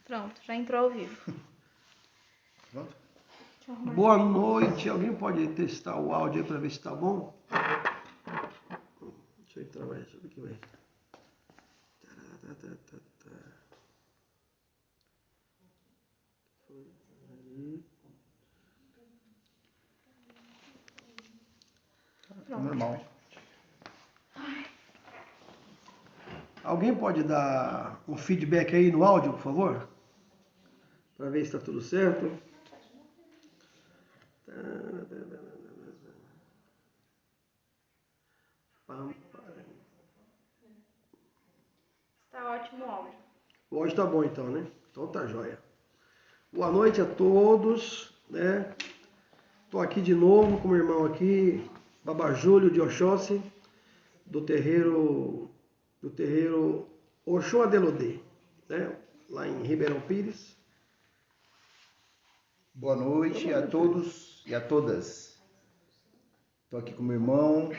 Pronto, já entrou ao vivo. Pronto? Boa noite. Alguém pode testar o áudio aí para ver se tá bom? Deixa eu entrar mais. Deixa eu ver aqui, Normal. Alguém pode dar um feedback aí no áudio, por favor? Para ver se está tudo certo. Está ótimo o áudio. O áudio tá bom então, né? Então tá jóia. Boa noite a todos, né? Tô aqui de novo com o meu irmão aqui, Baba Júlio de Oxóssi, do terreiro Oxô Adelodê, né? Lá em Ribeirão Pires. Boa noite a todos e a todas. Estou aqui com meu irmão,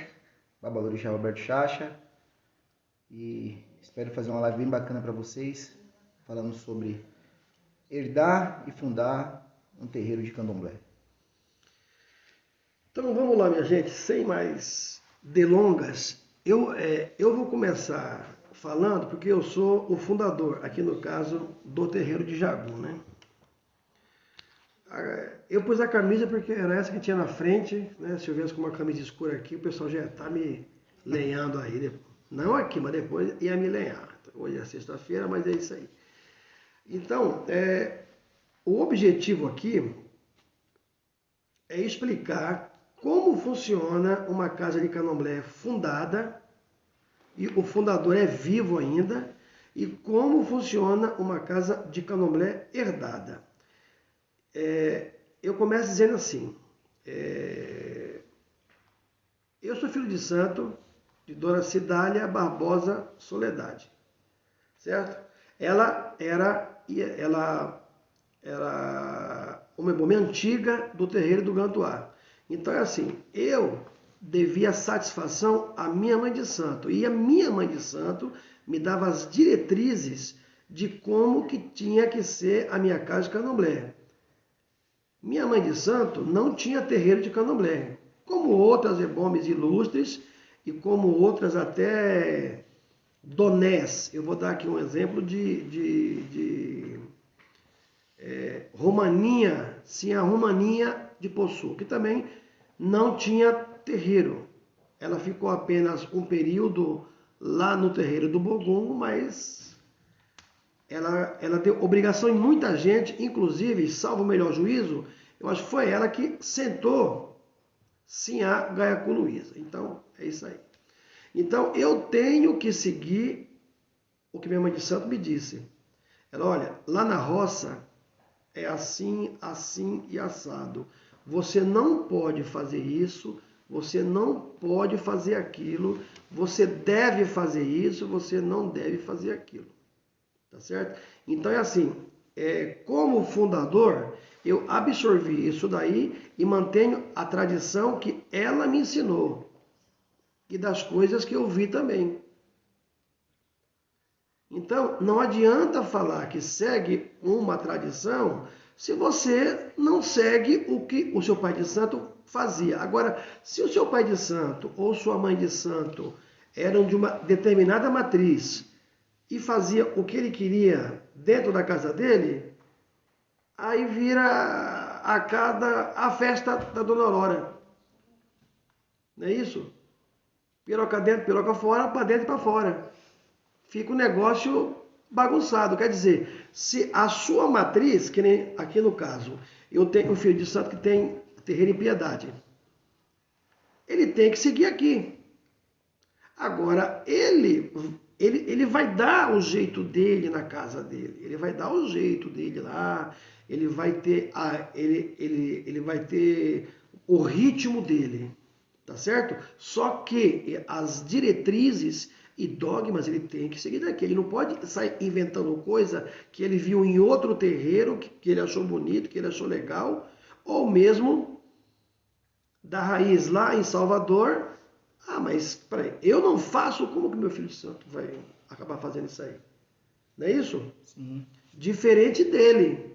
Babalorixá Roberto Chacha, e espero fazer uma live bem bacana para vocês, falando sobre herdar e fundar um terreiro de candomblé. Então vamos lá, minha gente, sem mais delongas, eu vou começar falando porque eu sou o fundador, aqui no caso, do terreiro de Jagum, né? Eu pus a camisa porque era essa que tinha na frente, né? Se eu viesse com uma camisa escura aqui, o pessoal já está me lenhando aí. Não aqui, mas depois ia me lenhar. Hoje é sexta-feira, mas é isso aí. Então, o objetivo aqui é explicar como funciona uma casa de candomblé fundada, e o fundador é vivo ainda, e como funciona uma casa de candomblé herdada. Eu começo dizendo assim, eu sou filho de santo, de Dona Cidália Barbosa Soledade, certo? Ela era uma bomba antiga do terreiro do Gantuá. Então é assim, eu devia satisfação à minha mãe de santo, e a minha mãe de santo me dava as diretrizes de como que tinha que ser a minha casa de candomblé. Minha mãe de santo não tinha terreiro de candomblé, como outras ebomes ilustres e como outras até donés. Eu vou dar aqui um exemplo de Romaninha, sim, a Romaninha de Poçu, que também não tinha terreiro. Ela ficou apenas um período lá no terreiro do Bogungo, mas ela deu obrigação em muita gente, inclusive, salvo o melhor juízo, eu acho que foi ela que sentou sim a Gaiacu Luísa. Então, é isso aí. Então, eu tenho que seguir o que minha mãe de santo me disse. Ela, olha, lá na roça é assim, assim e assado. Você não pode fazer isso, você não pode fazer aquilo, você deve fazer isso, você não deve fazer aquilo. Tá certo? Então é assim, como fundador, eu absorvi isso daí e mantenho a tradição que ela me ensinou e das coisas que eu vi também. Então, não adianta falar que segue uma tradição se você não segue o que o seu pai de santo fazia. Agora, se o seu pai de santo ou sua mãe de santo eram de uma determinada matriz e fazia o que ele queria dentro da casa dele, aí vira a festa da Dona Aurora. Não é isso? Piroca dentro, piroca fora, para dentro e para fora. Fica um negócio bagunçado. Quer dizer, se a sua matriz, que nem aqui no caso, eu tenho um filho de santo que tem terreiro em Piedade, ele tem que seguir aqui. Agora, ele vai dar o jeito dele na casa dele, ele vai dar o jeito dele lá, ele vai ter o ritmo dele, tá certo? Só que as diretrizes e dogmas ele tem que seguir daqui. Ele não pode sair inventando coisa que ele viu em outro terreiro, que ele achou bonito, que ele achou legal, ou mesmo da raiz lá em Salvador. Ah, mas peraí, eu não faço, como que meu filho de santo vai acabar fazendo isso aí? Não é isso? Sim. Diferente dele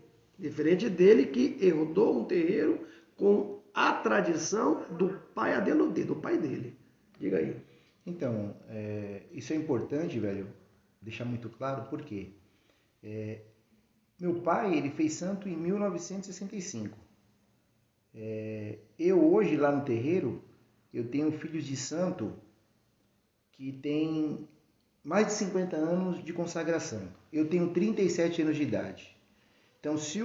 que herdou um terreiro com a tradição do pai Adenodê, do pai dele. Diga aí. Então, isso é importante, velho, deixar muito claro, por quê? Meu pai, ele fez santo em 1965. Eu hoje, lá no terreiro, eu tenho filhos de santo que têm mais de 50 anos de consagração. Eu tenho 37 anos de idade. Então, se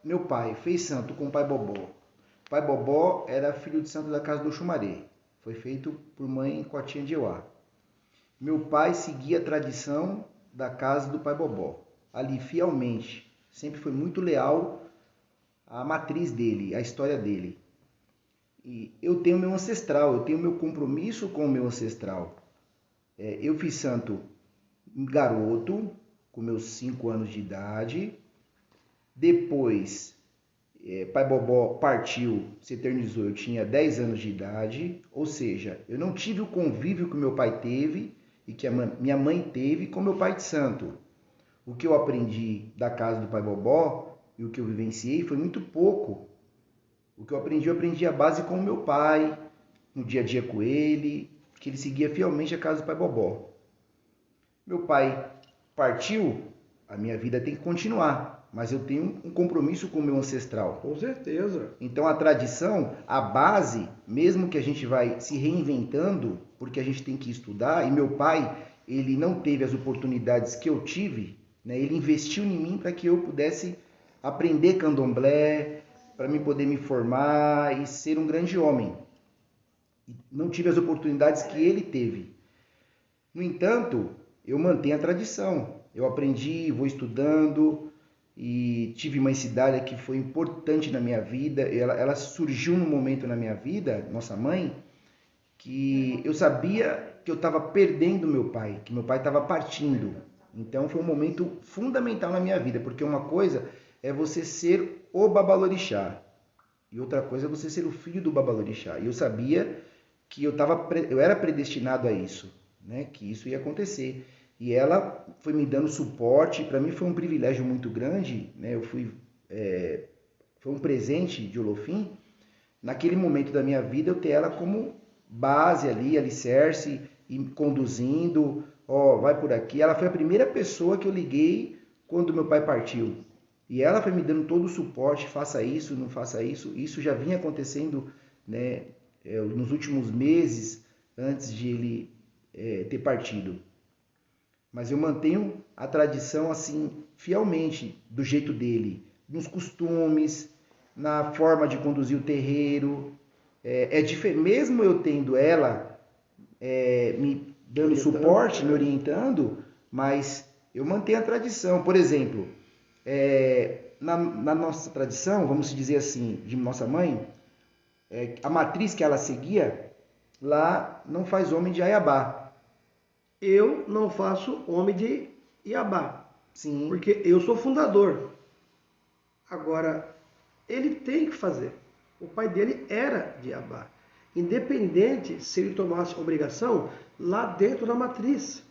meu pai fez santo com o pai Bobó era filho de santo da casa do Xumaré. Foi feito por mãe Cotinha de Euá. Meu pai seguia a tradição da casa do pai Bobó. Ali, fielmente, sempre foi muito leal à matriz dele, à história dele. E eu tenho meu ancestral, eu tenho meu compromisso com o meu ancestral. Eu fiz santo garoto, com meus 5 anos de idade. Depois, pai Bobó partiu, se eternizou, eu tinha 10 anos de idade. Ou seja, eu não tive o convívio que meu pai teve e que a minha mãe teve com meu pai de santo. O que eu aprendi da casa do pai Bobó e o que eu vivenciei foi muito pouco. O que eu aprendi à base com o meu pai, no dia a dia com ele, que ele seguia fielmente a casa do pai Bobó. Meu pai partiu, a minha vida tem que continuar, mas eu tenho um compromisso com o meu ancestral. Com certeza. Então a tradição, a base, mesmo que a gente vai se reinventando, porque a gente tem que estudar, e meu pai, ele não teve as oportunidades que eu tive, né? Ele investiu em mim para que eu pudesse aprender candomblé, para mim poder me formar e ser um grande homem. Não tive as oportunidades que ele teve. No entanto, eu mantenho a tradição. Eu aprendi, vou estudando e tive uma ensidada que foi importante na minha vida. Ela surgiu num momento na minha vida, nossa mãe, que eu sabia que eu estava perdendo meu pai, que meu pai estava partindo. Então foi um momento fundamental na minha vida, porque uma coisa é você ser o Babalorixá e outra coisa é você ser o filho do Babalorixá. E eu sabia que eu era predestinado a isso, né? Que isso ia acontecer. E ela foi me dando suporte. Para mim foi um privilégio muito grande, né? Foi um presente de Olofim. Naquele momento da minha vida, eu ter ela como base ali, alicerce, e conduzindo, vai por aqui. Ela foi a primeira pessoa que eu liguei quando meu pai partiu. E ela foi me dando todo o suporte, faça isso, não faça isso. Isso já vinha acontecendo, né, nos últimos meses, antes de ele ter partido. Mas eu mantenho a tradição assim, fielmente, do jeito dele, nos costumes, na forma de conduzir o terreiro. Mesmo eu tendo ela me dando suporte, me orientando, mas eu mantenho a tradição. Por exemplo, na nossa tradição, vamos dizer assim, de nossa mãe, a matriz que ela seguia, lá não faz homem de Aiabá. Eu não faço homem de Iabá. Sim. Porque eu sou fundador. Agora, ele tem que fazer. O pai dele era de Iabá. Independente se ele tomasse obrigação lá dentro da matriz.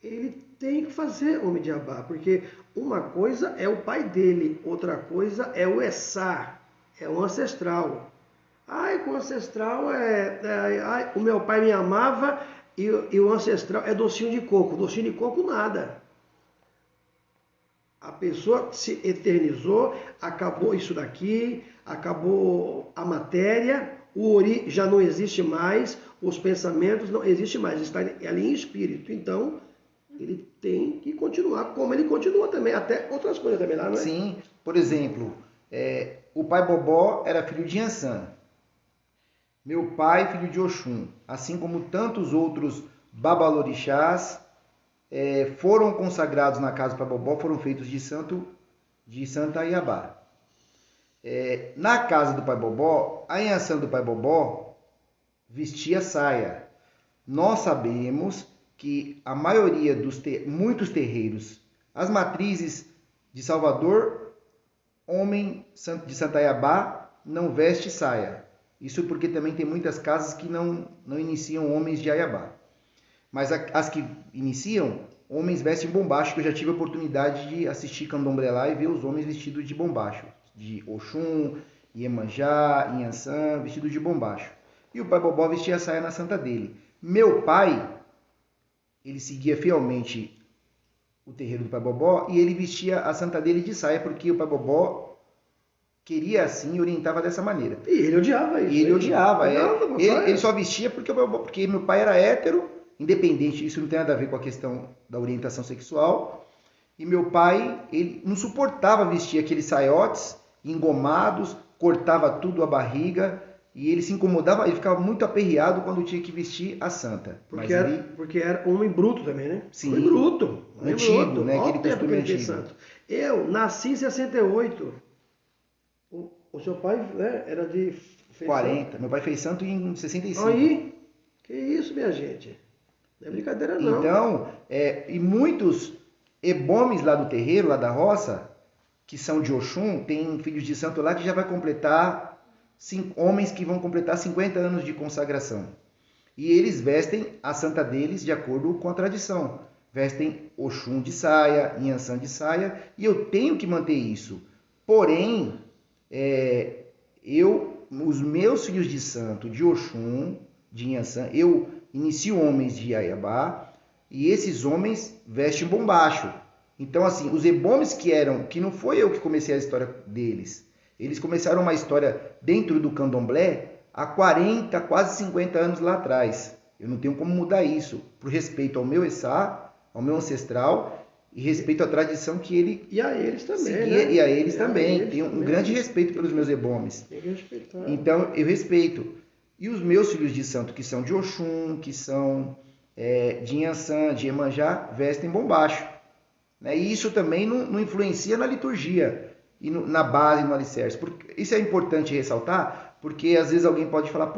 Ele tem que fazer homem de Iabá. Porque uma coisa é o pai dele, outra coisa é o Essá, é o ancestral. Com o ancestral o meu pai me amava e o ancestral é docinho de coco. Docinho de coco nada. A pessoa se eternizou, acabou isso daqui, acabou a matéria, o ori já não existe mais, os pensamentos não existem mais, está ali em espírito. Então, ele tem que continuar, como ele continua também, até outras coisas também lá, não é? Sim, por exemplo, o pai Bobó era filho de Ansan. Meu pai, filho de Oxum, assim como tantos outros babalorixás, foram consagrados na casa do pai Bobó, foram feitos de Santa Iabá. Na casa do pai Bobó, a Ansan do pai Bobó vestia saia. Nós sabemos que a maioria muitos terreiros, as matrizes de Salvador, homem de Santa Iabá não veste saia. Isso porque também tem muitas casas que não iniciam homens de Aiabá. Mas as que iniciam, homens vestem bombacho, que eu já tive a oportunidade de assistir candomblé lá e ver os homens vestidos de bombacho, de Oxum, Iemanjá, Inhansã, vestido de bombacho. E o pai Bobó vestia a saia na santa dele. Meu pai, ele seguia fielmente o terreiro do pai Bobó e ele vestia a santa dele de saia, porque o pai Bobó queria assim e orientava dessa maneira. E ele odiava isso. E ele odiava. Não, Ele só vestia porque meu pai era hétero, independente, isso não tem nada a ver com a questão da orientação sexual. E meu pai, ele não suportava vestir aqueles saiotes engomados, cortava tudo a barriga, e ele se incomodava, ele ficava muito aperreado quando tinha que vestir a santa. Porque era homem bruto também, né? Sim. Homem bruto. Antigo, né? Aquele tempo costume que ele fez antigo. santo. Eu nasci em 68. O seu pai, né, era de... 40. Meu pai fez santo em 65. Aí, que isso, minha gente. Não é brincadeira, não. Então, e muitos ebomes lá do terreiro, lá da roça, que são de Oxum, tem filhos de santo lá que já vai completar, homens que vão completar 50 anos de consagração. E eles vestem a santa deles de acordo com a tradição. Vestem Oxum de saia, Inhansã de saia, e eu tenho que manter isso. Porém, os meus filhos de santo, de Oxum, de Inhansã, eu inicio homens de Iaiabá, e esses homens vestem bombacho. Então, assim, os ebomes que não foi eu que comecei a história deles, eles começaram uma história dentro do candomblé há 40, quase 50 anos lá atrás. Eu não tenho como mudar isso, por respeito ao meu Essá, ao meu ancestral, e respeito à tradição que ele e a eles também, seguia, né? E a eles também. Tenho também. Um grande respeito pelos meus ebomes. Tem que respeitar. Então, eu respeito. E os meus filhos de santo, que são de Oxum, que são de Inhansã, de Iemanjá, vestem bombacho. Né? E isso também não influencia na liturgia, e na base, no alicerce. Isso é importante ressaltar, porque às vezes alguém pode falar,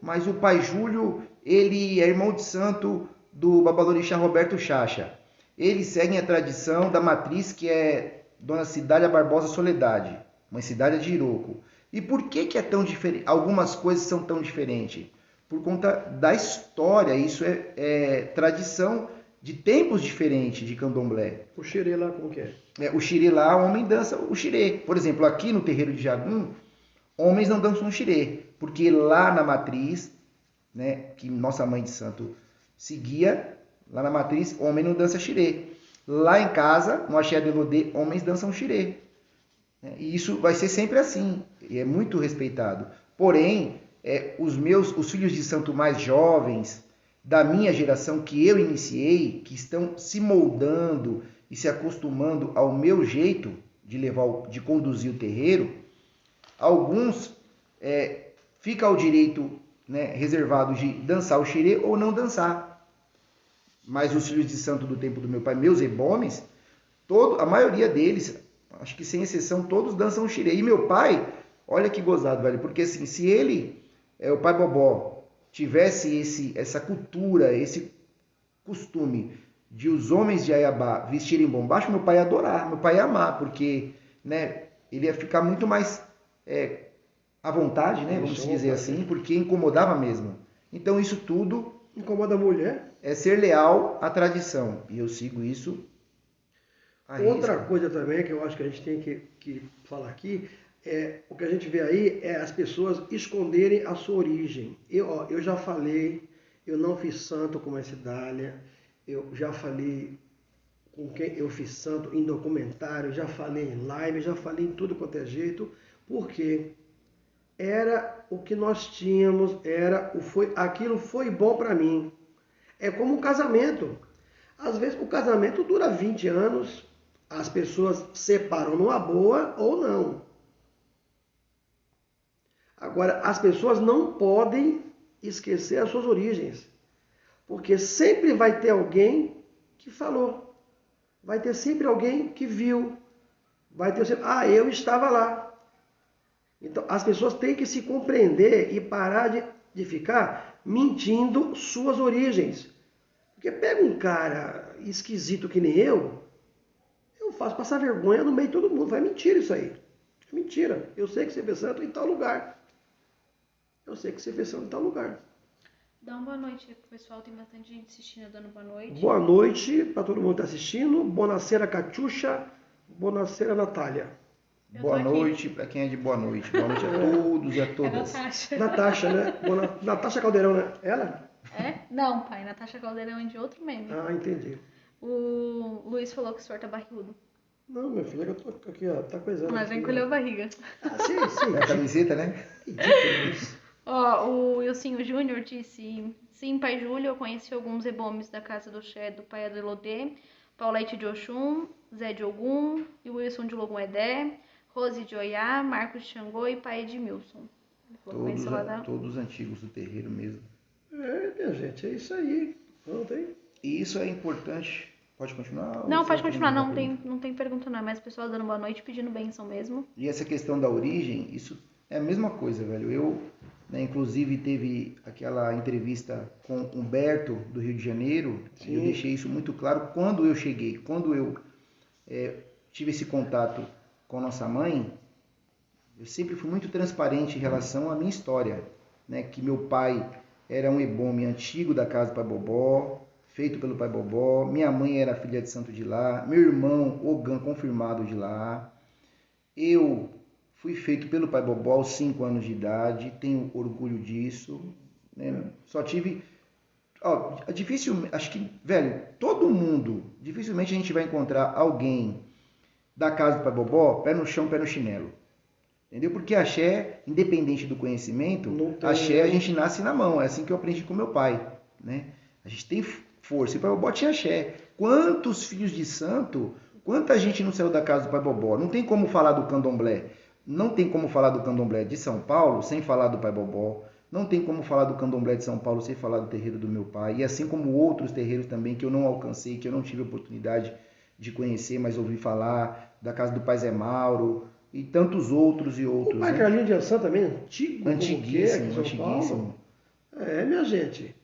mas o pai Júlio, ele é irmão de santo do Babalorixá Roberto Chacha. Eles seguem a tradição da matriz, que é Dona Cidália Barbosa Soledade, uma cidade de Iroco. E por que é tão diferente? Algumas coisas são tão diferentes? Por conta da história. Isso é tradição de tempos diferentes de candomblé. O xirê lá, como que é? O xirê lá, o homem dança o xirê. Por exemplo, aqui no terreiro de Jagum, homens não dançam o xirê. Porque lá na matriz, né, que nossa mãe de santo seguia, lá na matriz, homem não dança xirê. Lá em casa, no Axé de Lodê, homens dançam xirê. E isso vai ser sempre assim, e é muito respeitado. Porém, os filhos de santo mais jovens, da minha geração que eu iniciei, que estão se moldando e se acostumando ao meu jeito de conduzir o terreiro, alguns fica ao direito, né, reservado de dançar o xirê ou não dançar. Mas os filhos de santo do tempo do meu pai, meus ebomes, a maioria deles, acho que sem exceção, todos dançam o xirê. E meu pai, olha que gozado, velho, porque assim, se ele, o pai Bobó, tivesse essa cultura, esse costume de os homens de Iaiabá vestirem bombacho, meu pai ia adorar, meu pai ia amar, porque, né, ele ia ficar muito mais à vontade, né, vamos dizer assim, porque incomodava mesmo. Então isso tudo incomoda a mulher. É ser leal à tradição, e eu sigo isso. Outra coisa também que eu acho que a gente tem que falar aqui, o que a gente vê aí é as pessoas esconderem a sua origem. Eu já falei, eu não fiz santo com essa Cidália, eu já falei com quem eu fiz santo em documentário, já falei em live, já falei em tudo quanto é jeito, porque era o que nós tínhamos, aquilo foi bom para mim. É como um casamento. Às vezes o casamento dura 20 anos, as pessoas separam numa boa ou não. Agora, as pessoas não podem esquecer as suas origens, porque sempre vai ter alguém que falou, vai ter sempre alguém que viu, vai ter sempre, eu estava lá. Então, as pessoas têm que se compreender e parar de ficar mentindo suas origens. Porque pega um cara esquisito que nem eu faço passar vergonha no meio de todo mundo. Vai mentira isso aí. É mentira. Eu sei que você fez santo em tal lugar. Eu sei que você fez santo em tal lugar. Dá uma boa noite pro pessoal, tem bastante gente assistindo, dando boa noite. Boa noite para todo mundo que está assistindo. Buonasera, Catiuxa. Buonasera, Natália. Eu tô Boa aqui. noite para quem é de boa noite. Boa noite a todos e a É todas. Natasha. Natasha, né? Natasha Caldeirão, né? Ela? É? Não, pai, Natasha Caldeirão é de outro meme. Ah, entendi. O Luiz falou que o senhor tá barrigudo. Não, meu filho, é que eu tô aqui, ó. Tá coisando. Mas já aqui, encolheu ó. a barriga. Ah, sim, sim. É a camiseta, né? Ridículo isso. Ó, o Wilsinho Júnior disse: sim, pai Júlio, eu conheci alguns rebomes da casa do Xé, do pai Adelodê, Paulette de Oxum, Zé de Ogum, e Wilson de Logum Edé, Rose de Oiá, Marcos de Xangô e pai Edmilson. Ele falou que conheceu lá da... Todos antigos do terreiro mesmo. É, minha gente, é isso aí. Não tem? E isso é importante. Pode continuar? Não, Ou pode só continuar, terminar a não pergunta? tem, não tem pergunta não, é mais o pessoal dando boa noite, pedindo bênção mesmo. E essa questão da origem, isso é a mesma coisa, velho. Eu, né, inclusive, teve aquela entrevista com Humberto, do Rio de Janeiro, e eu Sim. deixei isso muito claro quando eu cheguei. Quando eu tive esse contato com a nossa mãe, eu sempre fui muito transparente em relação à minha história, né? Que meu pai era um ebome antigo da casa do Pai Bobó, feito pelo Pai Bobó. Minha mãe era filha de santo de lá. Meu irmão, Ogan, confirmado de lá. Eu fui feito pelo Pai Bobó aos 5 anos de idade, tenho orgulho disso. Né? Só tive... Ó, acho que, velho, todo mundo, dificilmente a gente vai encontrar alguém da casa do Pai Bobó, pé no chão, pé no chinelo. Entendeu? Porque axé, independente do conhecimento, Não tem- axé a gente nasce na mão. É assim que eu aprendi com meu pai, né? A gente tem força. E o Pai Bobó tinha axé. Quantos filhos de santo, quanta gente não saiu da casa do Pai Bobó? Não tem como falar do candomblé. Não tem como falar do candomblé de São Paulo sem falar do Pai Bobó. Não tem como falar do candomblé de São Paulo sem falar do terreiro do meu pai. E assim como outros terreiros também que eu não alcancei, que eu não tive oportunidade de conhecer, mas ouvi falar, da casa do Pai Zé Mauro, e tantos outros e outros. O Pai né? Carlinhos de Ançã também, antigo, Antiguíssimo, como que é, aqui em São Paulo. antiguíssimo. É, minha gente,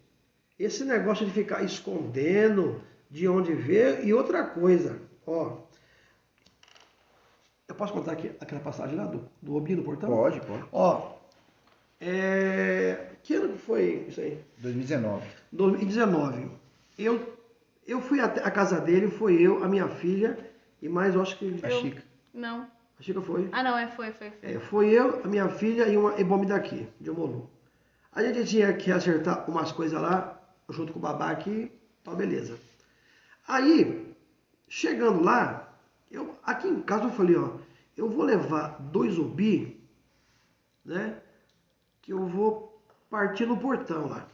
esse negócio de ficar escondendo de onde veio e outra coisa, ó, eu posso contar aqui aquela passagem lá do Obinho do Portão? Pode. Ó, que ano que foi isso aí? 2019. 2019. Eu fui até a casa dele, foi eu, a minha filha e mais, eu acho que A Chica. Não. a Chica foi. Ah, não, foi. Foi eu, a minha filha e uma ebome daqui, de Omolu. A gente tinha que acertar umas coisas lá, junto com o babá aqui, tá beleza. Aí, chegando lá, aqui em casa eu falei, ó, eu vou levar 2 ubi, né, que eu vou partir no portão lá.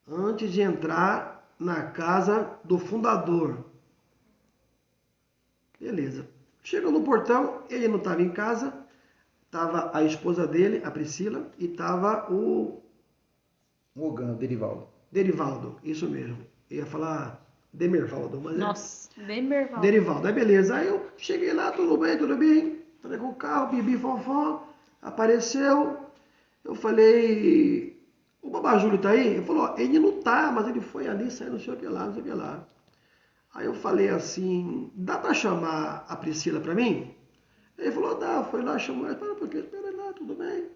Antes de entrar na casa do fundador. Beleza. Chegou no portão, ele não estava em casa, estava a esposa dele, a Priscila, e estava o Ogan, o Derivaldo. Derivaldo, isso mesmo. Eu ia falar Demervaldo, mas Nossa, Demerval. Derivaldo. Aí beleza, aí eu cheguei lá, tudo bem. Falei com o carro, bibi, fofó, apareceu. Eu falei, o Babá Júlio tá aí? Ele falou, ó, ele não tá, mas ele foi ali, saiu não sei o que lá. Aí eu falei assim, dá pra chamar a Priscila pra mim? Ele falou, dá, foi lá, chamou ela, espera lá, tudo bem.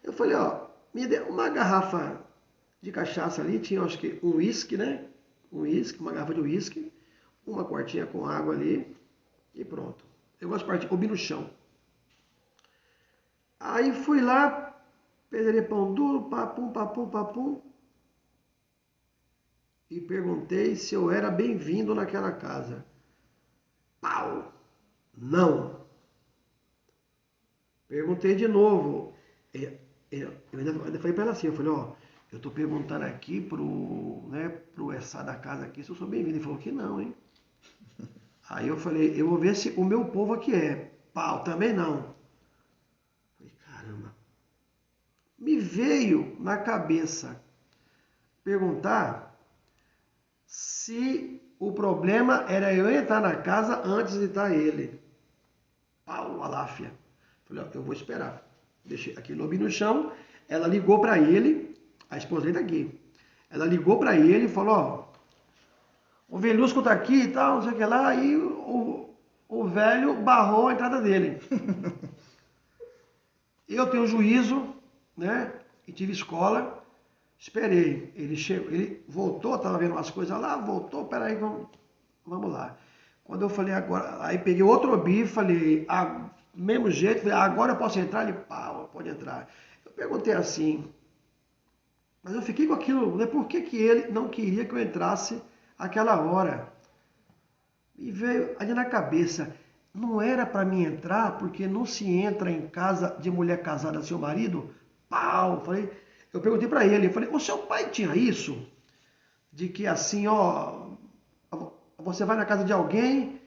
Eu falei, ó, me dê uma garrafa de cachaça ali, tinha acho que um uísque, né? Uma garrafa de uísque, uma quartinha com água ali e pronto. Eu gosto de partir, ouvi no chão. Aí fui lá, peguei pão duro, papum, e perguntei se eu era bem-vindo naquela casa. Pau! Não! Perguntei de novo. Eu ainda falei para ela assim, eu falei, ó, eu tô perguntando aqui pro Essa da casa aqui se eu sou bem-vindo. Ele falou que não, hein? Aí eu falei, eu vou ver se o meu povo aqui é. Pau, também não. Falei, caramba. Me veio na cabeça perguntar se o problema era eu entrar na casa antes de estar ele. Pau, aláfia. Falei, ó, eu vou esperar. Deixei aquele lobby no chão, ela ligou para ele, a esposa dele tá aqui. Ela ligou para ele e falou, ó, o Velusco tá aqui e tal, não sei o que lá, e o velho barrou a entrada dele. Eu tenho juízo, né, e tive escola, Esperei. Ele chegou, ele voltou, estava vendo umas coisas lá, voltou, peraí, vamos lá. Quando eu falei agora, aí peguei outro obi e falei, mesmo jeito, falei, agora eu posso entrar? Ele, pá, pode entrar. Eu perguntei assim, mas eu fiquei com aquilo, né? Por que que ele não queria que eu entrasse aquela hora? E veio ali na cabeça, não era para mim entrar, porque não se entra em casa de mulher casada seu marido? Pau! Eu perguntei para ele, eu falei, o seu pai tinha isso? De que assim, ó, você vai na casa de alguém,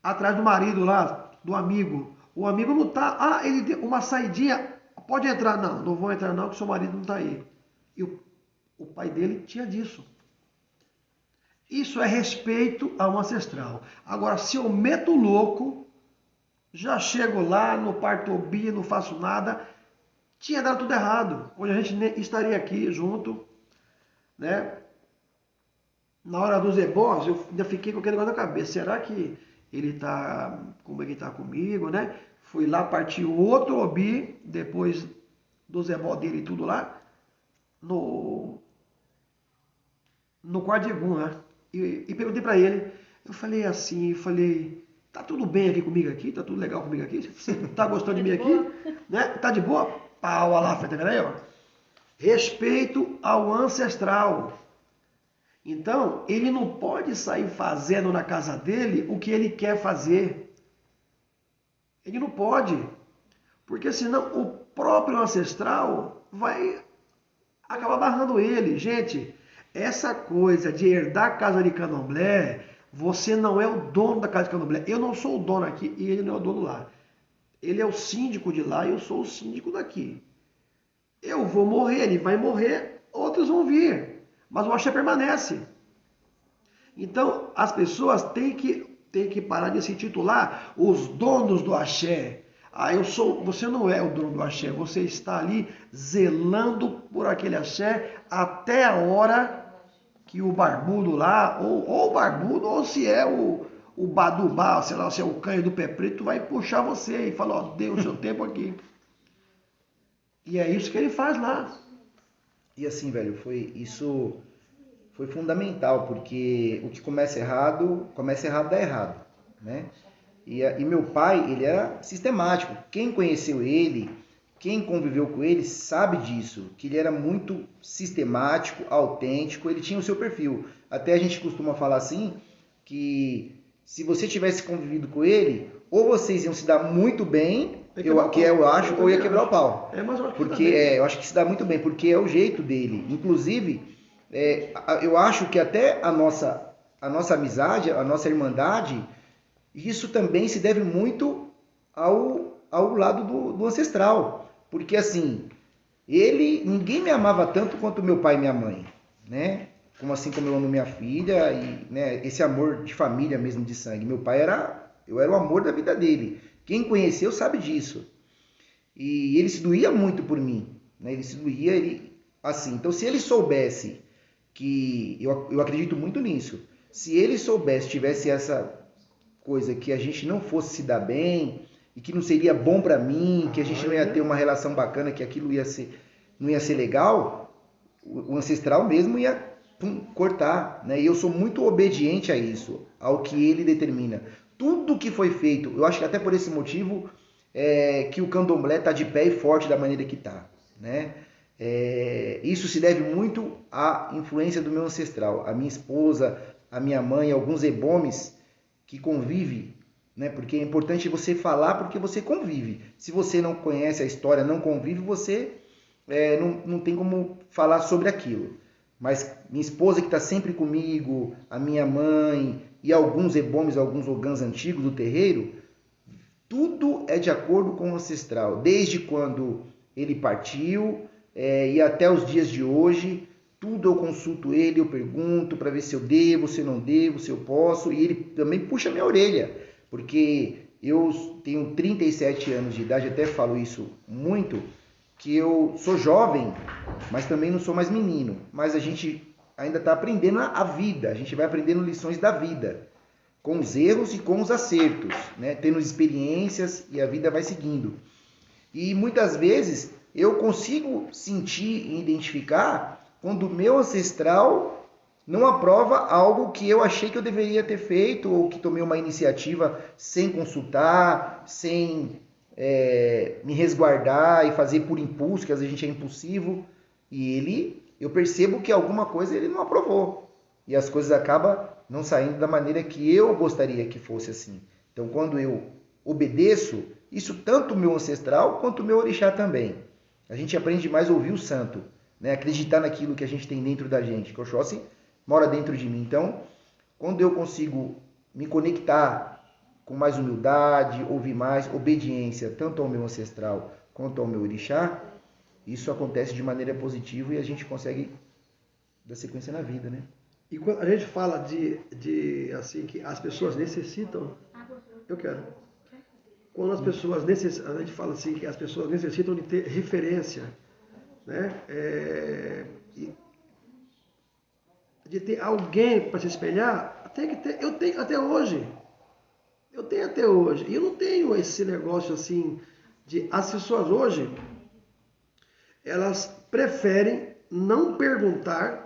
atrás do marido lá, do amigo. O amigo não tá, ele deu uma saidinha, pode entrar. Não, não vou entrar não, que seu marido não tá aí. E o pai dele tinha disso. Isso é respeito ao ancestral. Agora, se eu meto louco, já chego lá, não parto obi, não faço nada, tinha dado tudo errado. Hoje a gente estaria aqui junto, né? Na hora dos ebós, eu ainda fiquei com aquele negócio na cabeça. Será que ele tá, como ele tá comigo, né? Fui lá, parti outro obi, depois dos ebós dele e tudo lá, no quarto de Egum, né? E perguntei para ele, eu falei assim, tá tudo bem aqui comigo aqui? Tá tudo legal comigo aqui? Você tá gostando de mim aqui? Né? Tá de boa? Pau lá, tá vendo aí, ó? Respeito ao ancestral. Então, ele não pode sair fazendo na casa dele o que ele quer fazer. Ele não pode. Porque senão o próprio ancestral vai acabar barrando ele. Gente, essa coisa de herdar a casa de candomblé, você não é o dono da casa de candomblé. Eu não sou o dono aqui e ele não é o dono lá. Ele é o síndico de lá e eu sou o síndico daqui. Eu vou morrer, ele vai morrer, outros vão vir. Mas o axé permanece. Então, as pessoas têm que parar de se titular os donos do axé. Você não é o dono do axé, você está ali zelando por aquele axé até a hora que o barbudo lá, ou o barbudo, ou se é o badubá, sei lá, se é o canho do pé preto, vai puxar você e falar, ó, dê o seu tempo aqui. E é isso que ele faz lá. E assim, velho, isso foi fundamental, porque o que começa errado dá errado, né? E meu pai, ele era sistemático. Quem conheceu ele, quem conviveu com ele, sabe disso, que ele era muito sistemático, autêntico, ele tinha o seu perfil. Até a gente costuma falar assim, que se você tivesse convivido com ele, ou vocês iam se dar muito bem, eu acho, ou ia quebrar o pau. Porque eu acho que se dá muito bem, porque é o jeito dele. Inclusive, eu acho que até a nossa amizade, a nossa irmandade, isso também se deve muito ao lado do ancestral. Porque assim, ninguém me amava tanto quanto meu pai e minha mãe, né? Como eu amo minha filha, e né, esse amor de família mesmo, de sangue. Meu pai eu era o amor da vida dele. Quem conheceu sabe disso. E ele se doía muito por mim, né? Ele se doía, assim. Então, se ele soubesse que eu acredito muito nisso. Se ele soubesse, tivesse essa coisa que a gente não fosse se dar bem e que não seria bom para mim, que a gente não ia ter uma relação bacana, que aquilo não ia ser legal, o ancestral mesmo ia cortar, né? E eu sou muito obediente a isso, ao que ele determina. Tudo que foi feito, eu acho que até por esse motivo que o candomblé está de pé e forte da maneira que está, né? Isso se deve muito à influência do meu ancestral, a minha esposa, a minha mãe, alguns ebomes que convivem, né? Porque é importante você falar porque você convive. Se você não conhece a história, não convive, você não tem como falar sobre aquilo. Mas minha esposa que está sempre comigo, a minha mãe e alguns ebomes, alguns ogãs antigos do terreiro, tudo é de acordo com o ancestral. Desde quando ele partiu e até os dias de hoje, tudo eu consulto ele, eu pergunto para ver se eu devo, se eu não devo, se eu posso. E ele também puxa minha orelha, porque eu tenho 37 anos de idade, até falo isso muito, que eu sou jovem, mas também não sou mais menino. Mas a gente ainda está aprendendo a vida, a gente vai aprendendo lições da vida, com os erros e com os acertos, né? Tendo experiências e a vida vai seguindo. E muitas vezes eu consigo sentir e identificar quando o meu ancestral não aprova algo que eu achei que eu deveria ter feito, ou que tomei uma iniciativa sem consultar, sem me resguardar e fazer por impulso, que às vezes a gente é impulsivo, e eu percebo que alguma coisa ele não aprovou. E as coisas acabam não saindo da maneira que eu gostaria que fosse assim. Então, quando eu obedeço, isso tanto o meu ancestral quanto o meu orixá também. A gente aprende mais a ouvir o santo, né? Acreditar naquilo que a gente tem dentro da gente, que o Oxóssi mora dentro de mim. Então, quando eu consigo me conectar com mais humildade, ouvir mais, obediência, tanto ao meu ancestral quanto ao meu orixá, isso acontece de maneira positiva e a gente consegue dar sequência na vida, né? E quando a gente fala de assim, que as pessoas necessitam, eu quero. Quando as pessoas necessitam, a gente fala assim que as pessoas necessitam de ter referência, né? De ter alguém para se espelhar, tem que ter. Eu tenho até hoje. E eu não tenho esse negócio assim de as pessoas hoje, elas preferem não perguntar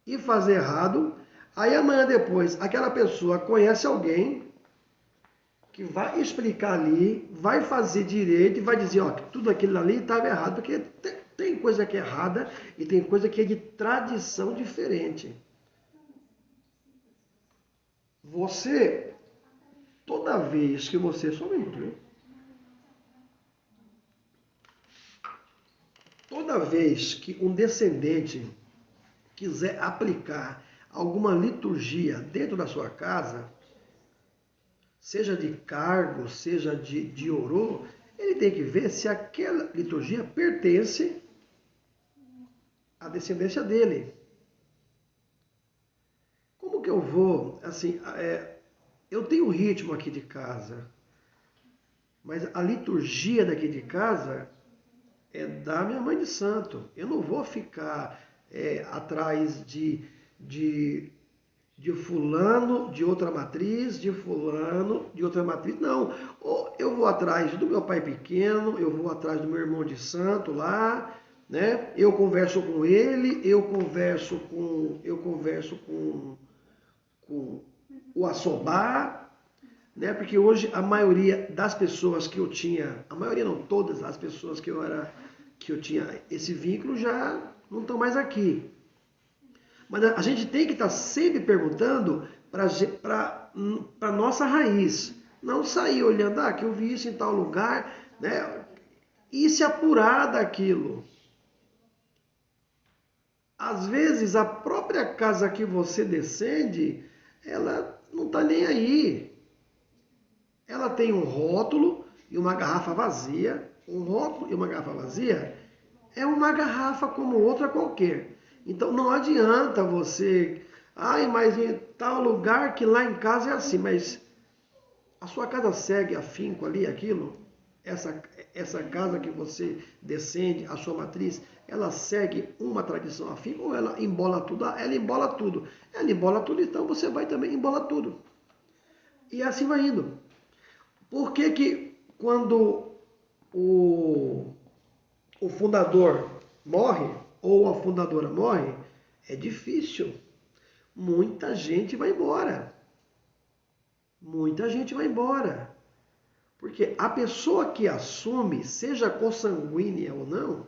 e fazer errado. Aí amanhã depois, aquela pessoa conhece alguém que vai explicar ali, vai fazer direito e vai dizer, ó, que tudo aquilo ali estava errado, porque tem coisa que é errada e tem coisa que é de tradição diferente. Você, toda vez que você... Só um minuto, viu? Toda vez que um descendente quiser aplicar alguma liturgia dentro da sua casa, seja de cargo, seja de orô, ele tem que ver se aquela liturgia pertence à descendência dele. Como que eu vou, assim, eu tenho um ritmo aqui de casa, mas a liturgia daqui de casa é da minha mãe de santo. Eu não vou ficar atrás de fulano, de outra matriz, de fulano, de outra matriz. Não. Ou eu vou atrás do meu pai pequeno, eu vou atrás do meu irmão de santo lá, né? Eu converso com ele, eu converso com o assobá, né? Porque hoje a maioria das pessoas que eu tinha, a maioria não, todas as pessoas que eu tinha esse vínculo já não estão mais aqui. Mas a gente tem que estar sempre perguntando para a nossa raiz. Não sair olhando, que eu vi isso em tal lugar, né? E se apurar daquilo. Às vezes a própria casa que você descende, ela não está nem aí. Ela tem um rótulo e uma garrafa vazia. Um rótulo e uma garrafa vazia é uma garrafa como outra qualquer. Então não adianta você... mas em tal lugar que lá em casa é assim. Mas a sua casa segue afinco ali, aquilo? Essa casa que você descende, a sua matriz, ela segue uma tradição afinco ou ela embola tudo? Ela embola tudo. Ela embola tudo, então você vai também embolar tudo. E assim vai indo. Por que quando o fundador morre, ou a fundadora morre, é difícil. Muita gente vai embora. Muita gente vai embora. Porque a pessoa que assume, seja consanguínea ou não,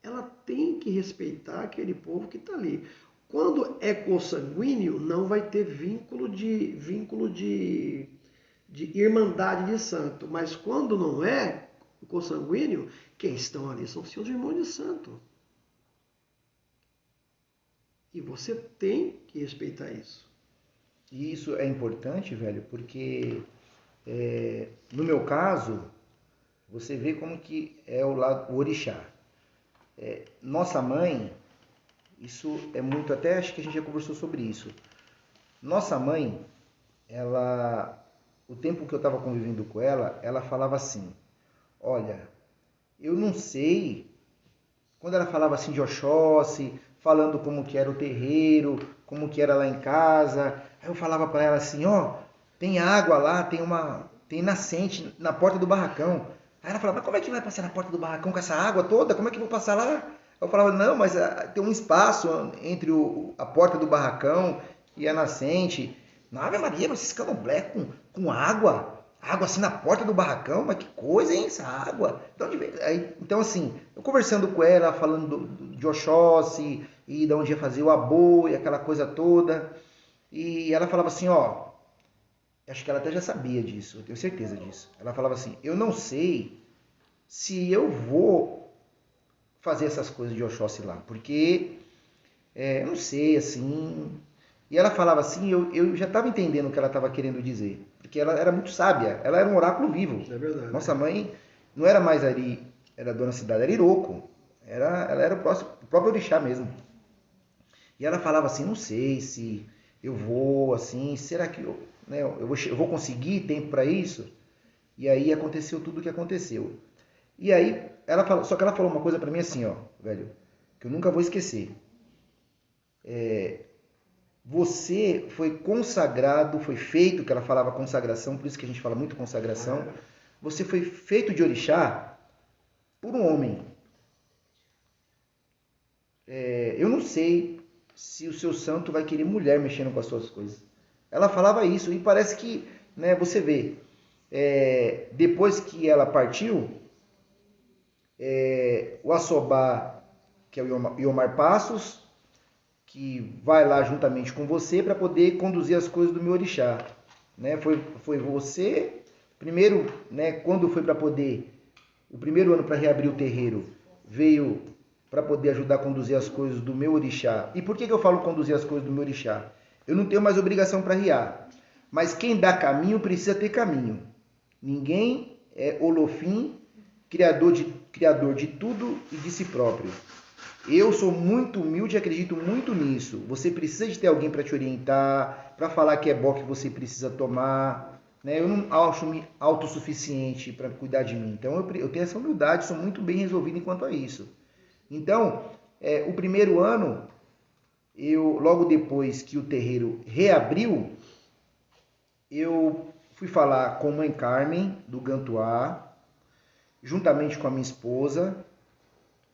ela tem que respeitar aquele povo que está ali. Quando é consanguíneo, não vai ter vínculo de irmandade de santo. Mas quando não é consanguíneo, quem estão ali são seus irmãos de santo. E você tem que respeitar isso. E isso é importante, velho, porque no meu caso, você vê como que é o orixá. Nossa mãe, isso é muito, até acho que a gente já conversou sobre isso. Nossa mãe, o tempo que eu estava convivendo com ela falava assim, olha, eu não sei, quando ela falava assim de Oxóssi, falando como que era o terreiro, como que era lá em casa, aí eu falava para ela assim, tem água lá, tem nascente na porta do barracão. Aí ela falava, mas como é que vai passar na porta do barracão com essa água toda? Como é que eu vou passar lá? Eu falava, não, mas tem um espaço entre a porta do barracão e a nascente. Na Ave Maria, mas esse candomblé com água? Água assim na porta do barracão? Mas que coisa, hein, essa água? Então, assim, eu conversando com ela, falando de Oxóssi e de onde ia fazer o abô e aquela coisa toda. E ela falava assim, ó, acho que ela até já sabia disso, eu tenho certeza disso. Ela falava assim, eu não sei se eu vou fazer essas coisas de Oxóssi lá, porque eu não sei, assim... E ela falava assim, eu já estava entendendo o que ela estava querendo dizer, porque ela era muito sábia, ela era um oráculo vivo. É verdade. Nossa mãe não era mais Ari, era dona cidade, era Iroko, ela era o próprio orixá mesmo. E ela falava assim, não sei se eu vou, assim, será que eu vou conseguir tempo para isso? E aí aconteceu tudo o que aconteceu. E aí, só que ela falou uma coisa para mim assim, ó, velho, que eu nunca vou esquecer. Você foi consagrado, foi feito, que ela falava consagração, por isso que a gente fala muito consagração. Você foi feito de orixá por um homem. Eu não sei se o seu santo vai querer mulher mexendo com as suas coisas. Ela falava isso e parece que, né, você vê, depois que ela partiu, o Assobá, que é o Iomar Passos, que vai lá juntamente com você para poder conduzir as coisas do meu orixá. Né? Foi você, primeiro, né, quando foi para poder, o primeiro ano para reabrir o terreiro, veio para poder ajudar a conduzir as coisas do meu orixá. E por que eu falo conduzir as coisas do meu orixá? Eu não tenho mais obrigação para riar, mas quem dá caminho precisa ter caminho. Ninguém é Olofim, criador de tudo e de si próprio. Eu sou muito humilde e acredito muito nisso. Você precisa de ter alguém para te orientar, para falar que é bom que você precisa tomar. Né? Eu não acho-me autossuficiente para cuidar de mim. Então eu tenho essa humildade, sou muito bem resolvido enquanto a isso. Então, o primeiro ano, logo depois que o terreiro reabriu, eu fui falar com a mãe Carmen, do Gantuá, juntamente com a minha esposa.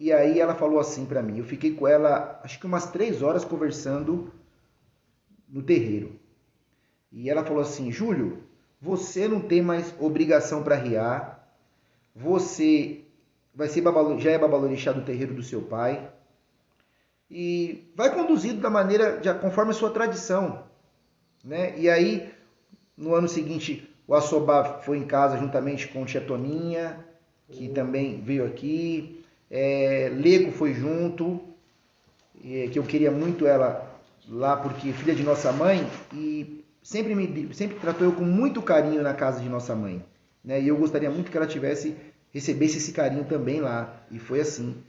E aí ela falou assim para mim, eu fiquei com ela acho que umas 3 horas conversando no terreiro. E ela falou assim, Júlio, você não tem mais obrigação para riar, você vai ser já é babalorixá do terreiro do seu pai, e vai conduzido da maneira, conforme a sua tradição. Né? E aí, no ano seguinte, o Assobá foi em casa juntamente com Tia Toninha, que também veio aqui. Lego foi junto, que eu queria muito ela lá porque filha de nossa mãe e sempre tratou eu com muito carinho na casa de nossa mãe, né? E eu gostaria muito que ela recebesse esse carinho também lá, e foi assim.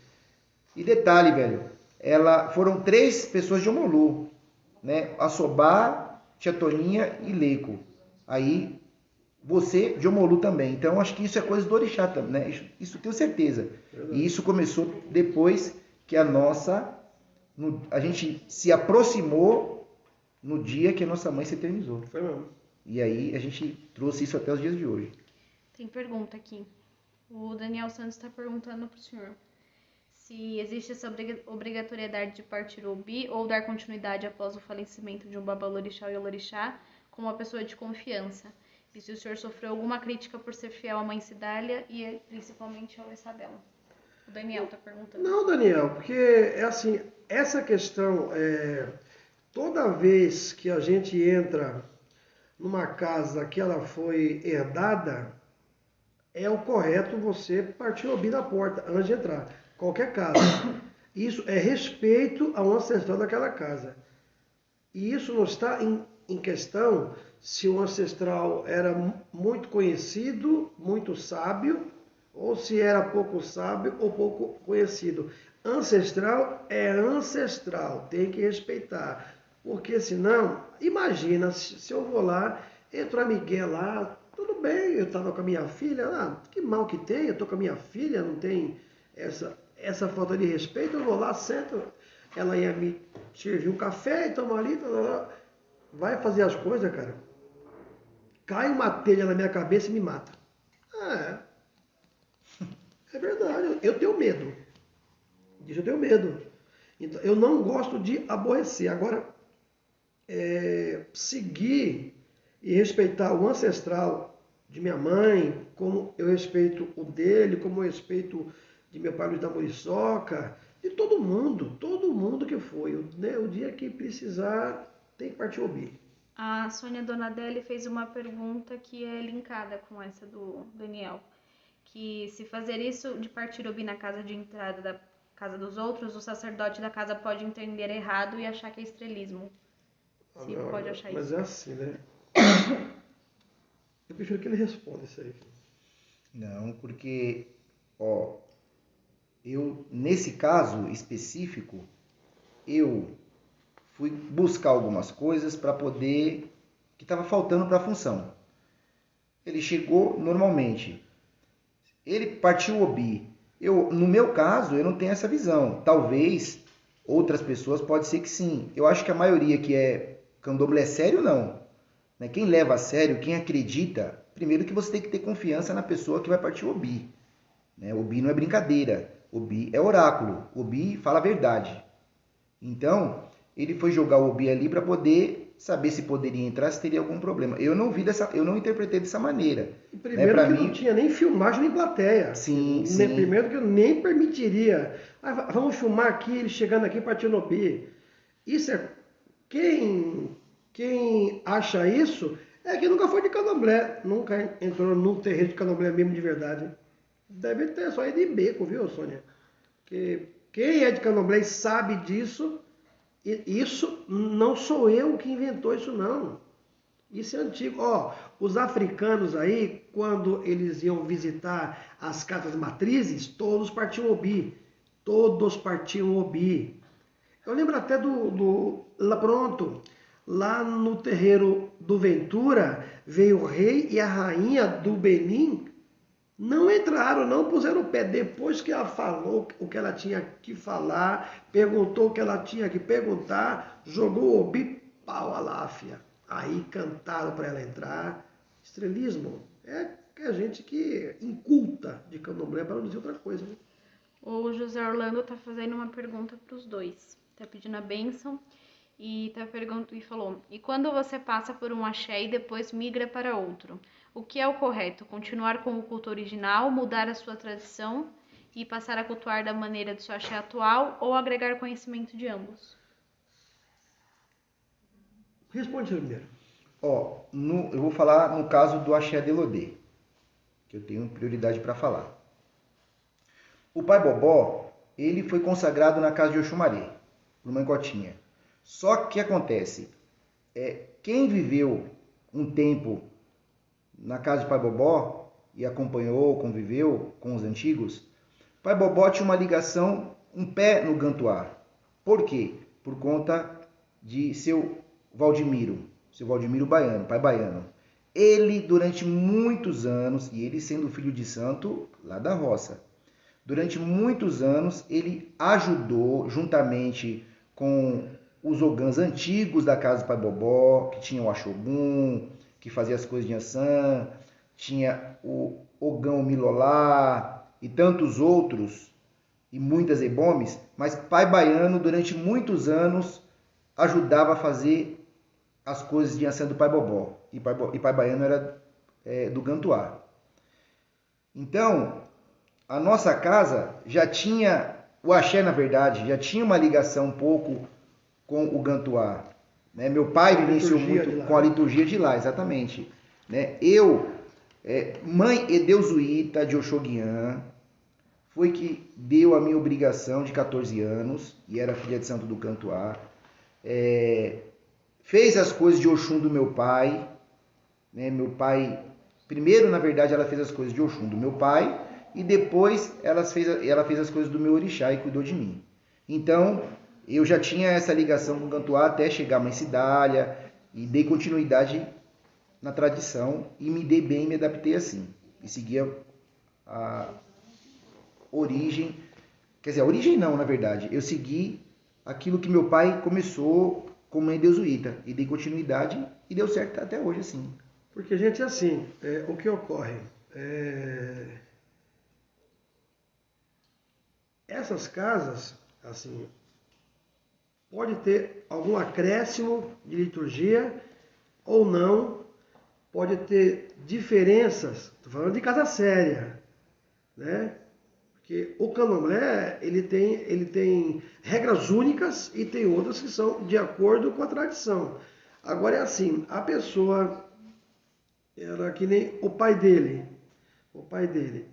E detalhe, velho, foram 3 pessoas de Omolu, né? Assobá, Tia Toninha e Leco. Aí você de Omolu também. Então acho que isso é coisa do orixá também, né? Isso tenho certeza. Verdade. E isso começou depois que a gente se aproximou no dia que a nossa mãe se eternizou. Foi mesmo. E aí a gente trouxe isso até os dias de hoje. Tem pergunta aqui. O Daniel Santos está perguntando para o senhor se existe essa obrigatoriedade de partir o Obi ou dar continuidade após o falecimento de um babalorixá ou iolorixá com uma pessoa de confiança. E se o senhor sofreu alguma crítica por ser fiel à mãe Cidália e principalmente ao Isabela. O Daniel está perguntando. Não, Daniel, porque é assim, essa questão, toda vez que a gente entra numa casa que ela foi herdada, é o correto você partir o Obi da porta antes de entrar. Qualquer casa. Isso é respeito ao ancestral daquela casa. E isso não está em questão se o ancestral era muito conhecido, muito sábio, ou se era pouco sábio ou pouco conhecido. Ancestral é ancestral, tem que respeitar. Porque senão, imagina, se eu vou lá, entra a Miguel lá, tudo bem, eu estava com a minha filha, que mal que tem, eu estou com a minha filha, não tem essa falta de respeito, eu vou lá, sento, ela ia me servir um café e toma ali, vai fazer as coisas, cara. Cai uma telha na minha cabeça e me mata. É verdade, eu tenho medo. Disso eu tenho medo. Então, eu não gosto de aborrecer. Agora, seguir e respeitar o ancestral de minha mãe, como eu respeito o dele, como eu respeito de meu pai Luiz da Muriçoca, de todo mundo que foi. O dia que precisar, tem que partir o bi. A Sônia Donadelli fez uma pergunta que é linkada com essa do Daniel. Que se fazer isso de partir obi na casa de entrada da casa dos outros, o sacerdote da casa pode entender errado e achar que é estrelismo. Se pode achar Mas isso. é assim, né? Eu prefiro que ele responda isso aí. Não, porque, ó, eu, nesse caso específico, eu fui buscar algumas coisas para poder, que estava faltando para a função. Ele chegou normalmente. Ele partiu o obi. No meu caso, eu não tenho essa visão. Talvez outras pessoas, pode ser que sim. Eu acho que a maioria que é candomblé sério, não. Né? Quem leva a sério, quem acredita, primeiro que você tem que ter confiança na pessoa que vai partir o obi. Né? Obi não é brincadeira. Obi é oráculo. Obi fala a verdade. Então, ele foi jogar o obi ali para poder saber se poderia entrar, se teria algum problema. Eu não interpretei dessa maneira. E primeiro né? que não tinha nem filmagem nem plateia. Sim. Primeiro que eu nem permitiria. Vamos filmar aqui, ele chegando aqui partindo no obi. Isso é... Quem acha isso é que nunca foi de candomblé. Nunca entrou num terreiro de candomblé mesmo de verdade. Deve ter só ido de beco, viu, Sônia? Porque quem é de candomblé e sabe disso, isso não sou eu que inventou isso, não. Isso é antigo. Os africanos aí, quando eles iam visitar as casas matrizes, todos partiam obi. Todos partiam obi. Eu lembro até lá pronto, lá no terreiro do Ventura, veio o rei e a rainha do Benin. Não entraram, não puseram o pé. Depois que ela falou o que ela tinha que falar, perguntou o que ela tinha que perguntar, jogou o obi, pau aláfia. Aí cantaram para ela entrar. Estrelismo é a gente que inculta de candomblé, para não dizer outra coisa. Né? O José Orlando tá fazendo uma pergunta para os dois. Tá pedindo a bênção e falou: e quando você passa por um axé e depois migra para outro? O que é o correto? Continuar com o culto original, mudar a sua tradição e passar a cultuar da maneira do seu axé atual ou agregar conhecimento de ambos? Responde primeiro. Eu vou falar no caso do axé de Lodê, que eu tenho prioridade para falar. O Pai Bobó, ele foi consagrado na casa de Oxumaré, por Mãe Cotinha. Só que o que acontece? Quem viveu um tempo na casa de Pai Bobó e acompanhou, conviveu com os antigos, Pai Bobó tinha uma ligação, um pé no Gantuá. Por quê? Por conta de seu Valdemiro Baiano, pai baiano. Ele, durante muitos anos, e ele sendo filho de santo lá da roça, durante muitos anos ele ajudou, juntamente com os ogãs antigos da casa do Pai Bobó, que tinha o Axogum, que fazia as coisas de Ançã, tinha o Ogão Milolá e tantos outros, e muitas ebomes, mas Pai Baiano, durante muitos anos, ajudava a fazer as coisas de Ançã do Pai Bobó, e Pai Baiano era do Gantuá. Então, a nossa casa já tinha, o axé na verdade, já tinha uma ligação um pouco com o Gantuá. Né? Meu pai vivenciou muito com a liturgia de lá, exatamente. Né? Eu, mãe Edeusuíta de Oxoguian, foi que deu a minha obrigação de 14 anos, e era filha de santo do Gantuá. Fez as coisas de Oxum do meu pai. Né? Meu pai, primeiro, na verdade, ela fez as coisas de Oxum do meu pai, e depois ela fez as coisas do meu orixá e cuidou de mim. Então, eu já tinha essa ligação com o Gantuá até chegar a Mãe Cidália, e dei continuidade na tradição, e me dei bem, me adaptei assim. E seguia a origem, quer dizer, a origem não, na verdade. Eu segui aquilo que meu pai começou como mãe deusuíta, e dei continuidade, e deu certo até hoje, assim. Porque, gente, assim, o que ocorre? essas casas, assim, pode ter algum acréscimo de liturgia ou não, pode ter diferenças, estou falando de casa séria, né? Porque o candomblé, ele tem regras únicas e tem outras que são de acordo com a tradição. Agora é assim, a pessoa era que nem o pai dele.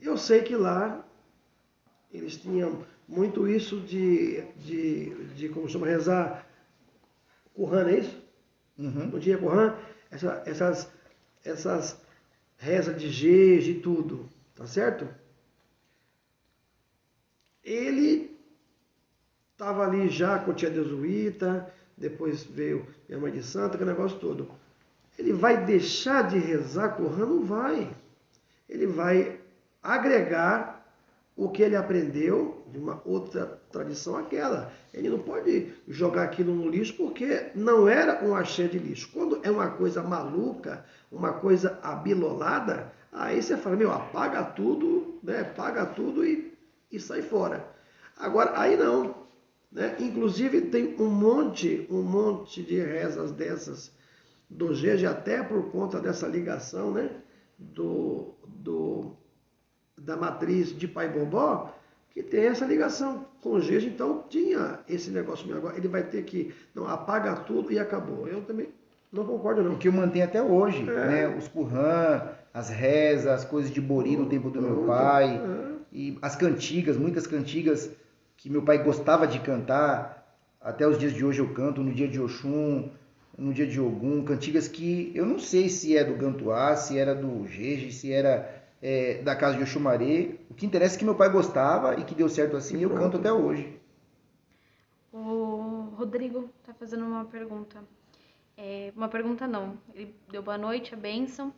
Eu sei que lá eles tinham muito isso de como chama, rezar Qur'an, é isso? Uhum. No dia Qur'an, essas rezas de jeje e tudo, tá certo? Ele estava ali já com a tia Jesuíta, depois veio minha mãe de santa, aquele negócio todo. Ele vai deixar de rezar Qur'an? Não vai. Ele vai agregar o que ele aprendeu de uma outra tradição àquela. Ele não pode jogar aquilo no lixo porque não era um axé de lixo. Quando é uma coisa maluca, uma coisa abilolada, aí você fala, meu, apaga tudo, né? Paga tudo e sai fora. Agora, aí não. Né? Inclusive tem um monte de rezas dessas do jeje, até por conta dessa ligação, né? Da matriz de pai bobó, que tem essa ligação com o jeje, então tinha esse negócio mesmo. Agora ele vai ter que, não, apaga tudo e acabou. Eu também não concordo, não. O que eu mantenho até hoje, né? Os Qur'an, as rezas, as coisas de Bori no tempo do meu pai, e as cantigas, muitas cantigas que meu pai gostava de cantar, até os dias de hoje eu canto, no dia de Oxum, no dia de Ogum, cantigas que eu não sei se é do Gantuá, se era do jeje, se era da casa de Oxumaré. O que interessa é que meu pai gostava e que deu certo assim, e eu canto até hoje. O Rodrigo está fazendo uma pergunta. Uma pergunta não, ele deu boa noite, a bênção.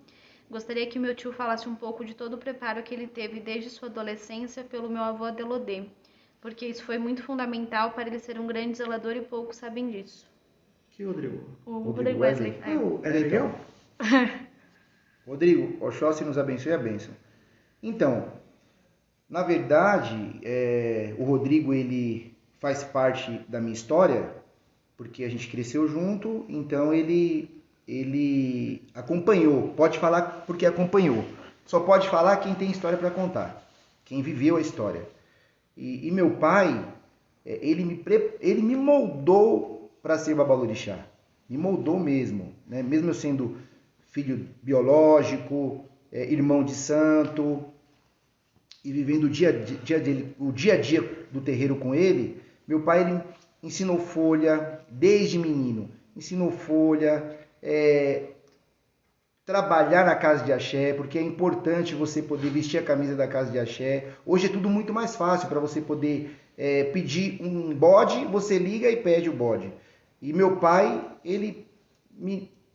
Gostaria que meu tio falasse um pouco de todo o preparo que ele teve desde sua adolescência pelo meu avô Adelodê, porque isso foi muito fundamental para ele ser um grande zelador e poucos sabem disso. Que Rodrigo? O Rodrigo Wesley. É Miguel? Rodrigo, Oxóssi nos abençoe a bênção. Então, na verdade, o Rodrigo, ele faz parte da minha história, porque a gente cresceu junto, então ele acompanhou. Pode falar porque acompanhou. Só pode falar quem tem história para contar, quem viveu a história. E meu pai, ele me moldou para ser babalorixá. Me moldou mesmo, né? Mesmo eu sendo filho biológico, irmão de santo, e vivendo o dia a dia do terreiro com ele, meu pai ele ensinou folha desde menino, ensinou folha, trabalhar na casa de axé, porque é importante você poder vestir a camisa da casa de axé. Hoje é tudo muito mais fácil para você poder pedir um bode, você liga e pede o bode. E meu pai,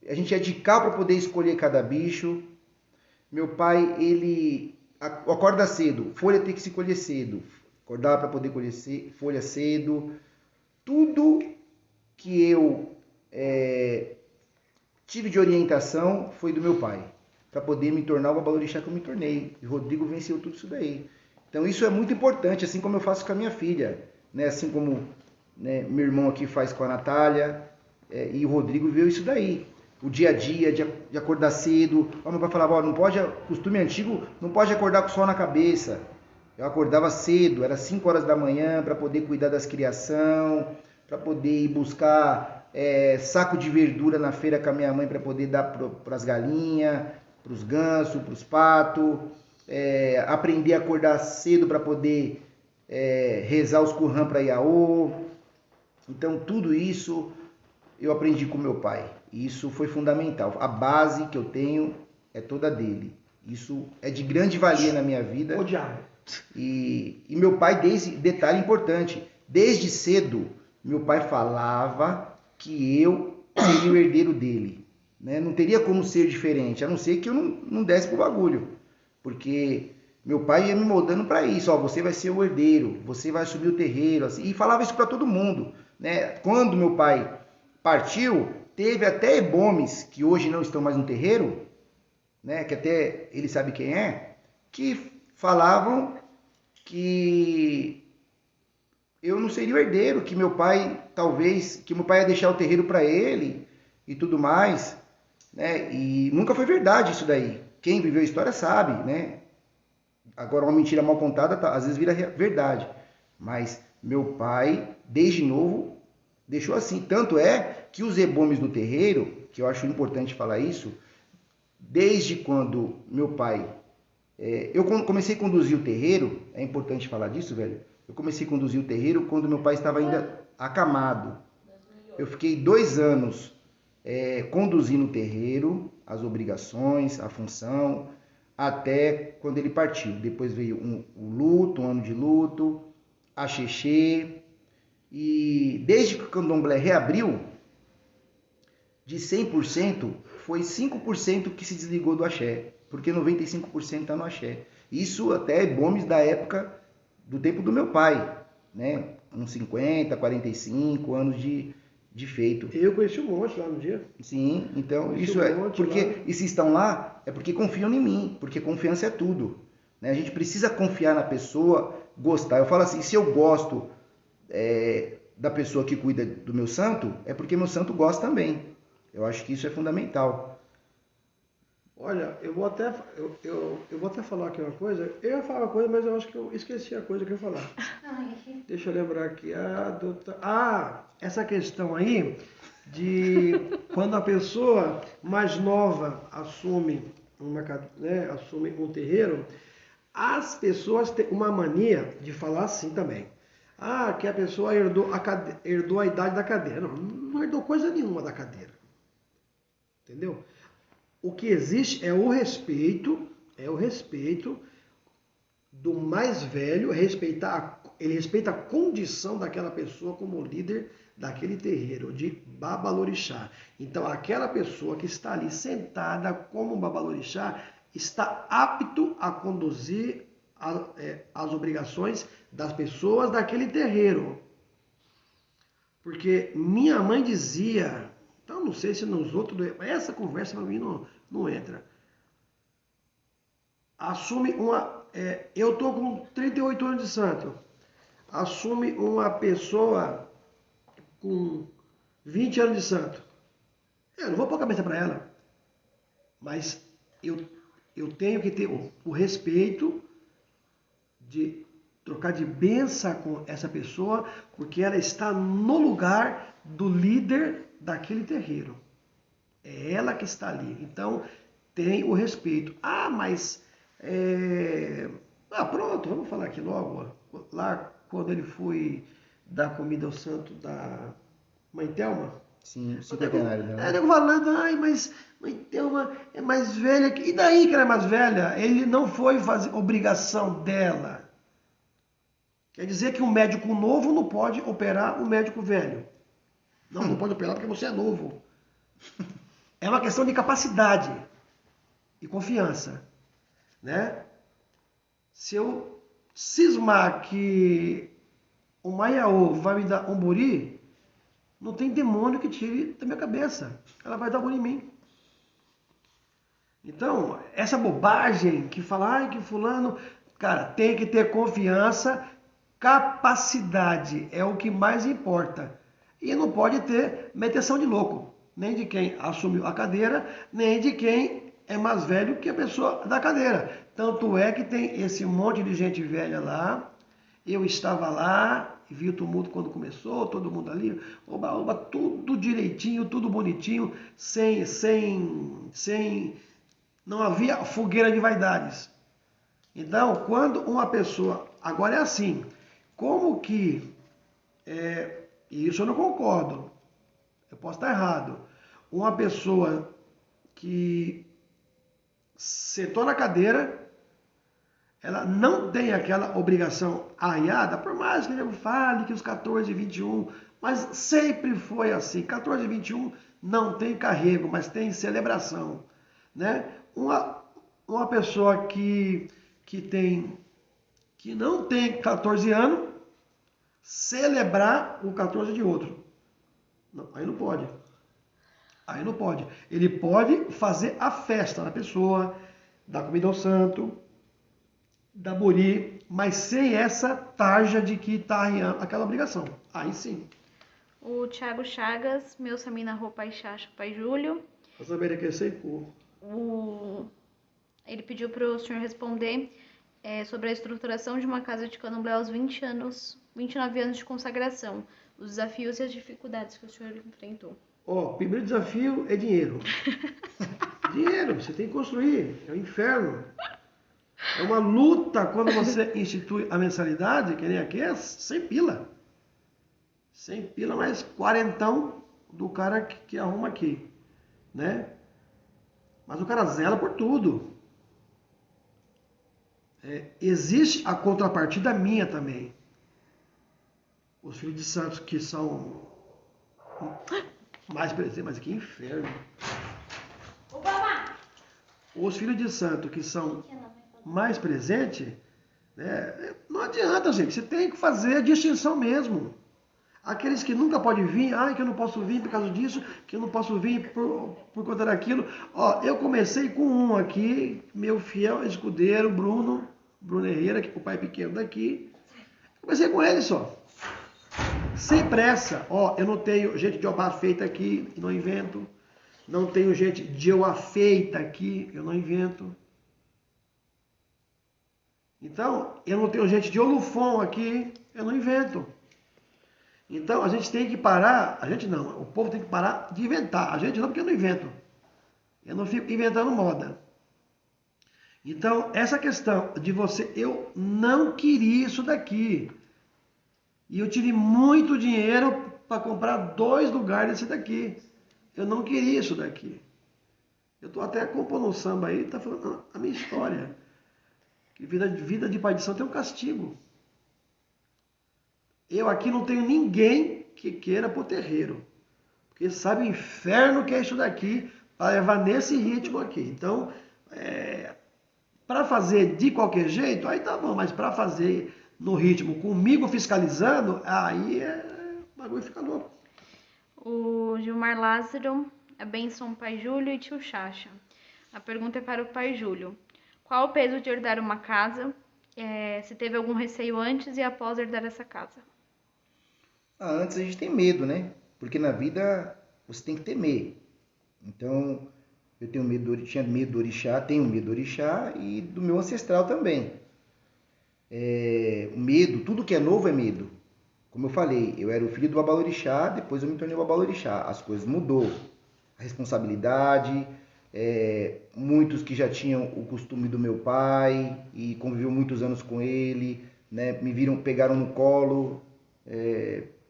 a gente ia de carro para poder escolher cada bicho. Meu pai, ele acorda cedo, folha tem que se colher cedo. Acordava para poder colher folha cedo. Tudo que eu tive de orientação foi do meu pai, para poder me tornar o babalorixá que eu me tornei. E o Rodrigo venceu tudo isso daí. Então isso é muito importante, assim como eu faço com a minha filha, né? Assim como, né, meu irmão aqui faz com a Natália, e o Rodrigo viu isso daí. O dia a dia, de acordar cedo. Meu pai falava, não pode, costume antigo, não pode acordar com o sol na cabeça. Eu acordava cedo, era 5 horas da manhã, para poder cuidar das criação, para poder ir buscar saco de verdura na feira com a minha mãe, para poder dar para as galinhas, para os gansos, para os patos. Aprender a acordar cedo para poder rezar os Qur'an para Iaô. Então tudo isso eu aprendi com meu pai. Isso foi fundamental. A base que eu tenho é toda dele. Isso é de grande valia na minha vida. O diabo. E meu pai, detalhe importante, desde cedo, meu pai falava que eu seria o herdeiro dele. Né? Não teria como ser diferente, a não ser que eu não desse pro bagulho. Porque meu pai ia me moldando para isso. Você vai ser o herdeiro, você vai subir o terreiro. Assim, e falava isso para todo mundo. Né? Quando meu pai partiu, teve até ebomes, que hoje não estão mais no terreiro, né? Que até ele sabe quem é, que falavam que eu não seria o herdeiro, que meu pai, talvez, que meu pai ia deixar o terreiro para ele e tudo mais, né? E nunca foi verdade isso daí. Quem viveu a história sabe, né? Agora, uma mentira mal contada, às vezes vira verdade. Mas meu pai, desde novo, deixou assim. Tanto é que os ebomes do terreiro, que eu acho importante falar isso, desde quando meu pai... eu comecei a conduzir o terreiro, é importante falar disso, velho. Eu comecei a conduzir o terreiro quando meu pai estava ainda acamado. Eu fiquei 2 anos conduzindo o terreiro, as obrigações, a função, até quando ele partiu. Depois veio o luto, um ano de luto, a xexê. E desde que o candomblé reabriu, de 100%, foi 5% que se desligou do axé, porque 95% está no axé. Isso até bombes da época do tempo do meu pai, né? Uns 50, 45 anos de feito. Eu conheci um monte lá no dia. Sim, então isso é porque lá. E se estão lá é porque confiam em mim, porque confiança é tudo, né? A gente precisa confiar na pessoa, gostar. Eu falo assim, se eu gosto da pessoa que cuida do meu santo, é porque meu santo gosta também. Eu acho que isso é fundamental. Olha, eu vou até falar aqui uma coisa. Eu ia falar uma coisa, mas eu acho que eu esqueci a coisa que eu ia falar. Deixa eu lembrar aqui. Essa questão aí de quando a pessoa mais nova assume assume um terreiro, as pessoas têm uma mania de falar assim também. Que a pessoa herdou a idade da cadeira. Não herdou coisa nenhuma da cadeira. Entendeu? O que existe é o respeito do mais velho, ele respeita a condição daquela pessoa como líder daquele terreiro, de babalorixá. Então, aquela pessoa que está ali sentada como babalorixá está apto a conduzir as obrigações das pessoas daquele terreiro. Porque minha mãe dizia... Então, não sei se nos outros... Essa conversa para mim não entra. Assume uma... eu estou com 38 anos de santo. Assume uma pessoa com 20 anos de santo. Eu não vou pôr a cabeça para ela. Mas eu tenho que ter o respeito de trocar de benção com essa pessoa, porque ela está no lugar do líder daquele terreiro. É ela que está ali. Então, tem o respeito. Mas... pronto, vamos falar aqui logo. Lá, quando ele foi dar comida ao santo da Mãe Thelma. Sim, o centenário dela. Nego falando, mas Mãe Thelma é mais velha. E daí que ela é mais velha? Ele não foi fazer obrigação dela. Quer dizer que um médico novo não pode operar um médico velho. Não pode operar porque você é novo. É uma questão de capacidade e confiança, né? Se eu cismar que o Maiaô vai me dar um buri, não tem demônio que tire da minha cabeça. Ela vai dar buri em mim. Então, essa bobagem que fala, que fulano... Cara, tem que ter confiança, capacidade é o que mais importa. E não pode ter meteção de louco, nem de quem assumiu a cadeira, nem de quem é mais velho que a pessoa da cadeira. Tanto é que tem esse monte de gente velha lá. Eu estava lá, vi o tumulto quando começou, todo mundo ali, oba, tudo direitinho, tudo bonitinho, não havia fogueira de vaidades. Então, quando uma pessoa... Agora é assim, como que... E isso eu não concordo. Eu posso estar errado. Uma pessoa que sentou na cadeira, ela não tem aquela obrigação arriada, por mais que ele fale que os 14 e 21, mas sempre foi assim. 14 e 21 não tem carrego, mas tem celebração, né? Uma pessoa que não tem 14 anos, celebrar o 14 de outro. Não, aí não pode. Aí não pode. Ele pode fazer a festa da pessoa, dar comida ao santo, da Buri, mas sem essa tarja de que está aquela obrigação. Aí sim. O Thiago Chagas, meu Samina Rô, Pai Xaxa, Pai Júlio. Vou saber que é sem cor. Ele pediu para o senhor responder sobre a estruturação de uma casa de candomblé aos 29 anos de consagração, os desafios e as dificuldades que o senhor enfrentou. Ó, primeiro desafio é dinheiro. Dinheiro, você tem que construir, é o inferno. É uma luta quando você institui a mensalidade, que nem aqui é 100 pila. 100 pila mais quarentão do cara que arruma aqui, né? Mas o cara zela por tudo. Existe a contrapartida minha também. Os filhos de santos que são mais presentes, mas que inferno. Os filhos de santo que são mais presentes, né, não adianta, gente. Você tem que fazer a distinção mesmo. Aqueles que nunca podem vir, que eu não posso vir por causa disso, que eu não posso vir por conta daquilo. Ó, eu comecei com um aqui, meu fiel escudeiro, Bruno Herrera, que é o pai pequeno daqui. Comecei com ele só. Sem pressa. Ó, eu não tenho gente de Obá feita aqui, não invento. Não tenho gente de Euá feita aqui, eu não invento. Então, eu não tenho gente de Olufon aqui, eu não invento. Então, a gente tem que parar, a gente não, o povo tem que parar de inventar. A gente não, porque eu não invento. Eu não fico inventando moda. Então, essa questão de você, eu não queria isso daqui. E eu tive muito dinheiro para comprar 2 lugares desse daqui. Eu não queria isso daqui. Eu estou até compondo um samba aí, está falando a minha história. Que vida de pai de santo é um castigo. Eu aqui não tenho ninguém que queira pro terreiro. Porque sabe o inferno que é isso daqui para levar nesse ritmo aqui. Então, para fazer de qualquer jeito, aí tá bom. Mas para fazer no ritmo comigo fiscalizando, aí o bagulho fica louco. O Gilmar Lázaro, a benção Pai Júlio e Tio Chacha. A pergunta é para o Pai Júlio. Qual o peso de herdar uma casa? Se teve algum receio antes e após herdar essa casa? Antes a gente tem medo, né? Porque na vida você tem que temer. Então, eu tinha medo do orixá, tenho medo do orixá e do meu ancestral também. O medo, tudo que é novo é medo. Como eu falei, eu era o filho do babalorixá, depois eu me tornei o babalorixá. As coisas mudou. A responsabilidade, muitos que já tinham o costume do meu pai e conviveu muitos anos com ele, né? Me pegaram no colo,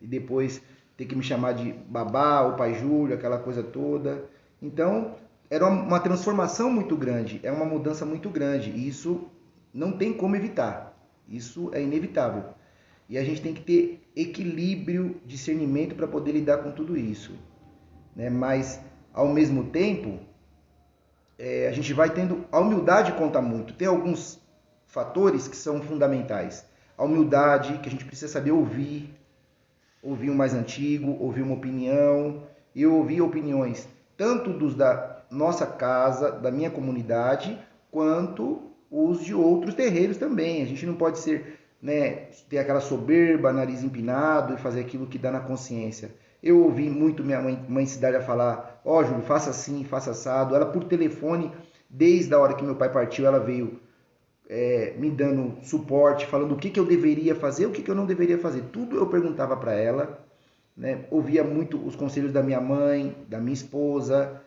e depois ter que me chamar de babá, ou pai Júlio, aquela coisa toda. Então, era uma transformação muito grande, é uma mudança muito grande, e isso não tem como evitar, isso é inevitável. E a gente tem que ter equilíbrio, discernimento para poder lidar com tudo isso, né? Mas, ao mesmo tempo, a gente vai tendo... A humildade conta muito, tem alguns fatores que são fundamentais. A humildade, que a gente precisa saber ouvir o mais antigo, ouvir uma opinião. Eu ouvi opiniões tanto dos da nossa casa, da minha comunidade, quanto os de outros terreiros também. A gente não pode ser, né, ter aquela soberba, nariz empinado e fazer aquilo que dá na consciência. Eu ouvi muito minha mãe de cidade a falar, Júlio, faça assim, faça assado. Ela por telefone, desde a hora que meu pai partiu, ela veio me dando suporte, falando o que eu deveria fazer, o que eu não deveria fazer. Tudo eu perguntava para ela, né? Ouvia muito os conselhos da minha mãe, da minha esposa,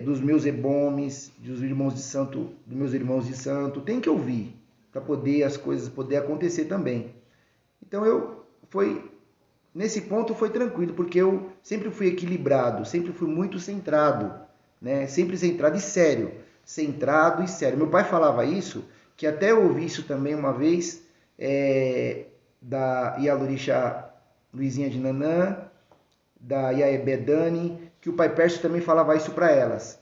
dos meus ebomes, dos meus irmãos de santo. Tem que ouvir para poder as coisas poder acontecer também. Então nesse ponto foi tranquilo, porque eu sempre fui equilibrado, sempre fui muito centrado, né? Sempre centrado e sério. Centrado e sério. Meu pai falava isso, que até eu ouvi isso também uma vez, da Ialorixá Luizinha de Nanã, da Iaebé Dani, que o pai Pércio também falava isso para elas.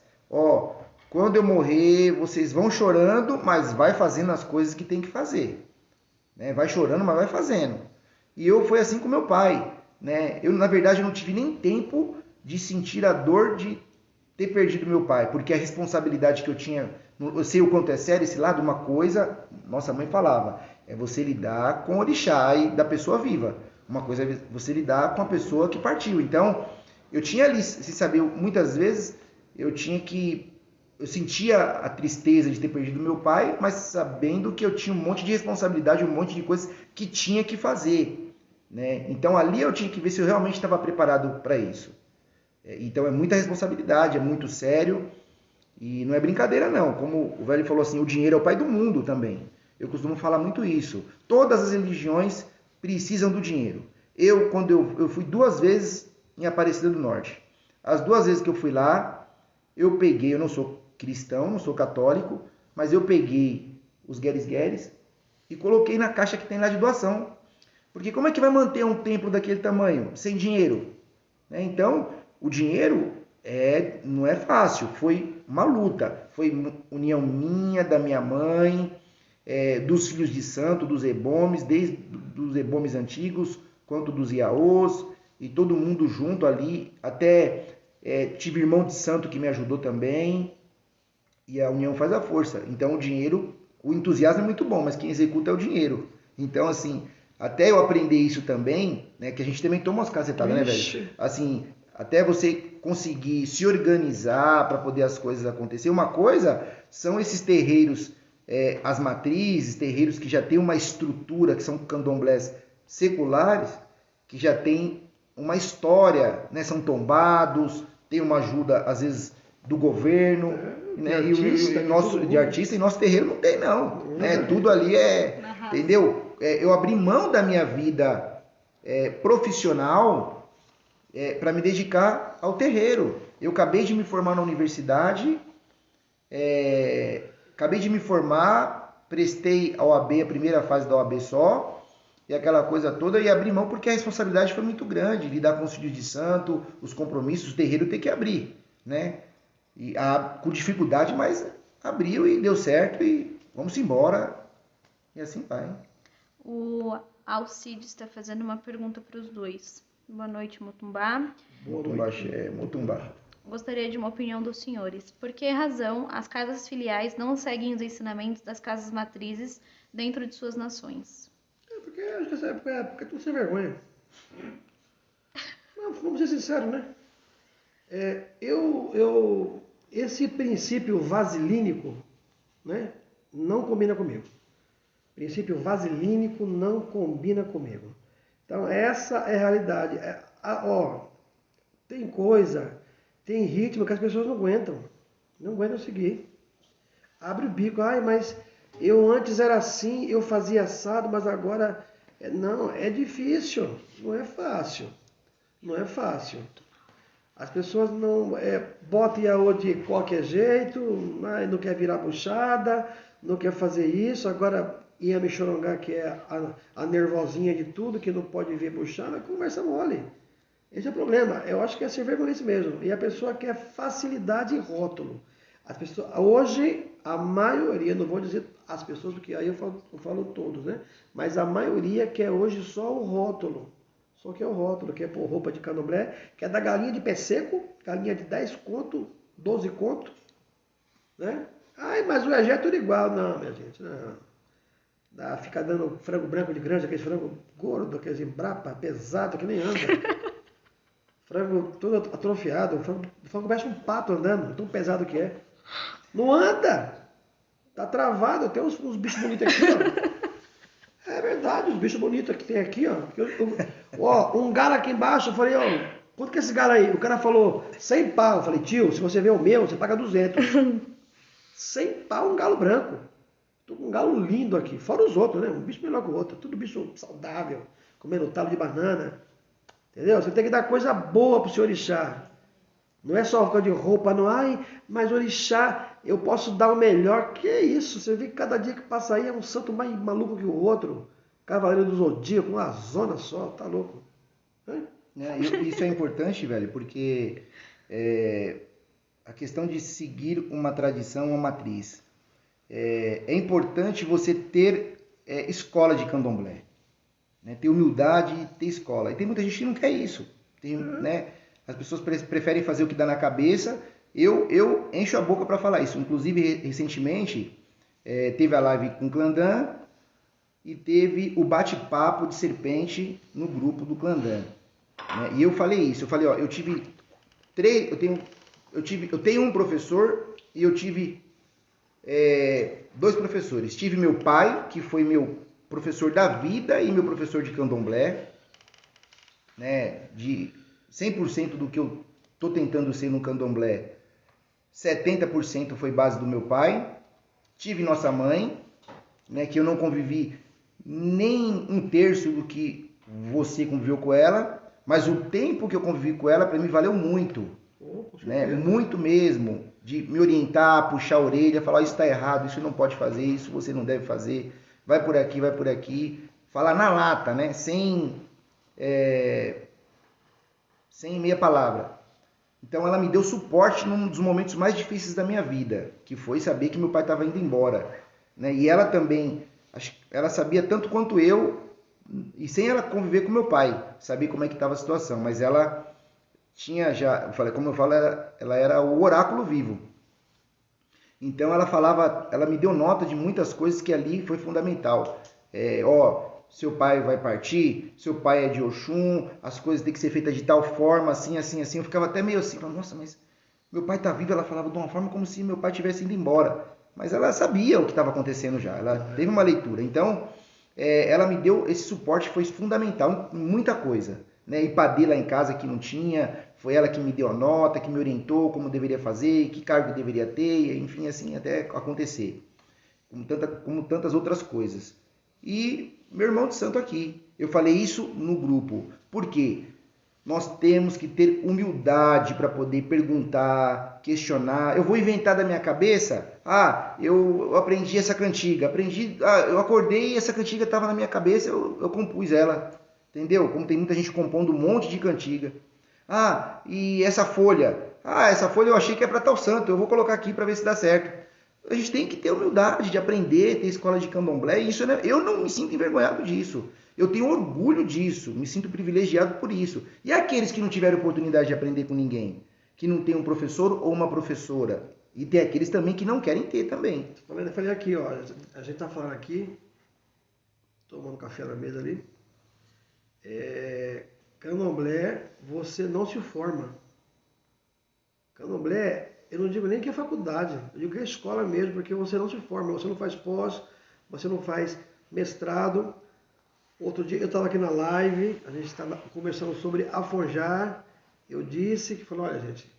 Quando eu morrer, vocês vão chorando, mas vai fazendo as coisas que tem que fazer. Né? Vai chorando, mas vai fazendo. E eu fui assim com meu pai. Né? Eu, na verdade, não tive nem tempo de sentir a dor de ter perdido meu pai, porque a responsabilidade que eu tinha, eu sei o quanto é sério esse lado, uma coisa, nossa mãe falava, é você lidar com o orixá e da pessoa viva. Uma coisa é você lidar com a pessoa que partiu. Então, eu tinha ali, se saber, muitas vezes eu sentia a tristeza de ter perdido meu pai, mas sabendo que eu tinha um monte de responsabilidade, um monte de coisas que tinha que fazer, né? Então ali eu tinha que ver se eu realmente estava preparado para isso. Então é muita responsabilidade, é muito sério e não é brincadeira não. Como o velho falou assim, o dinheiro é o pai do mundo também. Eu costumo falar muito isso. Todas as religiões precisam do dinheiro. Quando eu fui 2 vezes em Aparecida do Norte. As 2 vezes que eu fui lá, eu não sou cristão, não sou católico, mas eu peguei os gueres e coloquei na caixa que tem lá de doação. Porque como é que vai manter um templo daquele tamanho sem dinheiro? Então, o dinheiro não é fácil, foi uma luta, foi união minha, da minha mãe, dos filhos de santo, dos ebomes, desde dos ebomes antigos, quanto dos iaôs, e todo mundo junto ali, até tive irmão de santo que me ajudou também, e a união faz a força. Então o dinheiro, o entusiasmo é muito bom, mas quem executa é o dinheiro. Então assim, até eu aprender isso também, né, que a gente também toma umas cacetadas, né, velho? Assim, até você conseguir se organizar para poder as coisas acontecer. Uma coisa são esses terreiros, as matrizes, terreiros que já tem uma estrutura, que são candomblés seculares, que já tem uma história, né? São tombados, tem uma ajuda, às vezes, do governo, né? De artista, e nosso terreiro não tem, não. Né? Tudo ali entendeu? Eu abri mão da minha vida profissional para me dedicar ao terreiro. Eu acabei de me formar na universidade, prestei a OAB, a primeira fase da OAB só, e aquela coisa toda, e abri mão porque a responsabilidade foi muito grande, lidar com os filhos de santo, os compromissos, o terreiro tem que abrir, né? E com dificuldade, mas abriu e deu certo, e vamos embora, e assim vai. O Alcides está fazendo uma pergunta para os dois. Boa noite, Mutumbá. Mutumbá. Gostaria de uma opinião dos senhores. Por que razão as casas filiais não seguem os ensinamentos das casas matrizes dentro de suas nações? Porque acho que essa época é tudo sem vergonha. Não, vamos ser sinceros, né? Esse princípio vasilínico, né, não combina comigo. Princípio vasilínico não combina comigo. Então, essa é a realidade. Tem ritmo que as pessoas não aguentam seguir. Abre o bico, mas eu antes era assim, eu fazia assado, mas agora... Não, é difícil, não é fácil. As pessoas não botam iaô de qualquer jeito, não quer virar buchada, não quer fazer isso, agora Inhame Xorongá, que é a nervosinha de tudo, que não pode ver buchada, conversa mole. Esse é o problema. Eu acho que é ser vergonhice mesmo. E a pessoa quer facilidade e rótulo. As pessoas, hoje, a maioria, não vou dizer as pessoas, porque aí eu falo todos, né? Mas a maioria quer hoje só o rótulo. Só quer o rótulo, quer pôr roupa de candomblé, quer dar galinha de pé seco, galinha de 10 conto, 12 conto, né? Mas o EG é tudo igual. Não, minha gente, não. Fica dando frango branco de granja, aquele frango gordo, aquele brapa, pesado, que nem anda. Frango todo atrofiado, o frango parece um pato andando, tão pesado que é. Não anda! Tá travado, tem uns bichos bonitos aqui, ó. É verdade, os bichos bonitos que tem aqui, ó. Um galo aqui embaixo, eu falei, quanto que é esse galo aí? O cara falou, 100 pau. Eu falei, tio, se você vê o meu, você paga 200. 100 pau um galo branco. Tô com um galo lindo aqui, fora os outros, né? Um bicho melhor que o outro, tudo bicho saudável, comendo talo de banana. Entendeu? Você tem que dar coisa boa pro seu orixá. Não é só ficar de roupa, não. Mas orixá, eu posso dar o melhor. Que é isso? Você vê que cada dia que passa aí é um santo mais maluco que o outro. Cavaleiro do Zodíaco, uma zona só, tá louco. Isso é importante, velho, porque a questão de seguir uma tradição, uma matriz. É importante você ter escola de candomblé. Né? Ter humildade e ter escola. E tem muita gente que não quer isso. Né? As pessoas preferem fazer o que dá na cabeça Eu encho a boca para falar isso. Inclusive, recentemente, teve a live com o Clandan e teve o bate-papo de serpente no grupo do Clandan. Né? E eu falei isso. Eu falei, ó, eu tenho um professor e eu tive 2 professores. Tive meu pai, que foi meu professor da vida e meu professor de candomblé, né? De 100% do que eu tô tentando ser no candomblé, 70% foi base do meu pai. Tive nossa mãe, né, que eu não convivi nem 1/3 do que você conviveu com ela, mas o tempo que eu convivi com ela, para mim, valeu muito. Né? Muito mesmo, de me orientar, puxar a orelha, falar, isso está errado, isso não pode fazer, isso você não deve fazer, vai por aqui. Falar na lata, né? Sem meia palavra. Então ela me deu suporte num dos momentos mais difíceis da minha vida, que foi saber que meu pai estava indo embora. Né? E ela também, ela sabia tanto quanto eu, e sem ela conviver com meu pai, saber como é que estava a situação, mas ela tinha já, como eu falo, ela era o oráculo vivo. Então ela me deu nota de muitas coisas que ali foi fundamental. Seu pai vai partir, seu pai é de Oxum, as coisas têm que ser feitas de tal forma, assim. Eu ficava até meio assim, nossa, mas meu pai tá vivo. Ela falava de uma forma como se meu pai tivesse ido embora. Mas ela sabia o que estava acontecendo já, ela teve uma leitura. Então, ela me deu esse suporte, foi fundamental em muita coisa. Né? Ipadê lá em casa que não tinha, foi ela que me deu a nota, que me orientou como deveria fazer, que cargo deveria ter, enfim, assim, até acontecer. Como tantas outras coisas. E meu irmão de santo aqui. Eu falei isso no grupo. Por quê? Nós temos que ter humildade para poder perguntar, questionar. Eu vou inventar da minha cabeça? Eu aprendi essa cantiga. Eu acordei e essa cantiga estava na minha cabeça, eu compus ela. Entendeu? Como tem muita gente compondo um monte de cantiga. E essa folha? Essa folha eu achei que é para tal santo. Eu vou colocar aqui para ver se dá certo. A gente tem que ter humildade de aprender, ter escola de candomblé. E isso, eu não me sinto envergonhado disso. Eu tenho orgulho disso, me sinto privilegiado por isso. E aqueles que não tiveram oportunidade de aprender com ninguém? Que não tem um professor ou uma professora? E tem aqueles também que não querem ter também. Eu falei aqui, ó, a gente tá falando aqui, tomando café na mesa ali. Candomblé, você não se forma. Candomblé, eu não digo nem que é faculdade, eu digo que é escola mesmo, porque você não se forma, você não faz pós, você não faz mestrado. Outro dia eu estava aqui na live, a gente estava conversando sobre afonjar. Eu disse que falou, olha gente,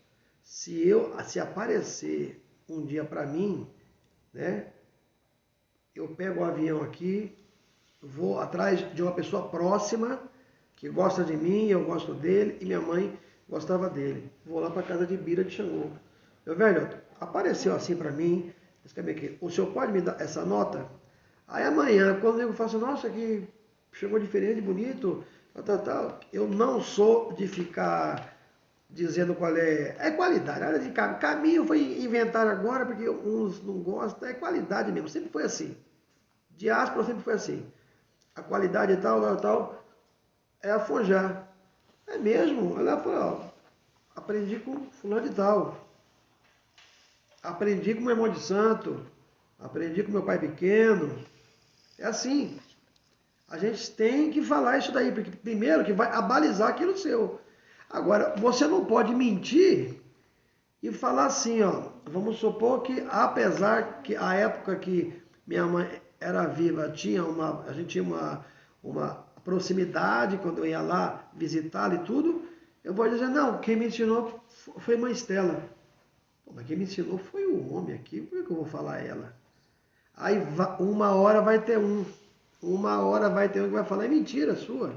se aparecer um dia para mim, né, eu pego o avião aqui, vou atrás de uma pessoa próxima que gosta de mim, eu gosto dele e minha mãe gostava dele. Vou lá para casa de Bira de Xangô. Meu velho, apareceu assim para mim, aqui, o senhor pode me dar essa nota? Aí amanhã, quando eu faço, nossa, que chegou diferente, bonito, tal. Eu não sou de ficar dizendo qual é qualidade. Área de caminho foi inventar agora, porque uns não gostam, é qualidade mesmo, sempre foi assim. Diáspora sempre foi assim. A qualidade e tal, é afonjar. É mesmo, olha lá, aprendi com fulano de tal. Aprendi com meu irmão de santo, aprendi com meu pai pequeno. É assim. A gente tem que falar isso daí, porque primeiro que vai abalizar aquilo seu. Agora, você não pode mentir e falar assim, ó. Vamos supor que, apesar que a época que minha mãe era viva, a gente tinha uma proximidade, quando eu ia lá visitá-la e tudo, eu vou dizer, não, quem me ensinou foi mãe Estela. Mas quem me ensinou foi o homem aqui, por que eu vou falar ela? Aí uma hora vai ter um que vai falar, é mentira sua.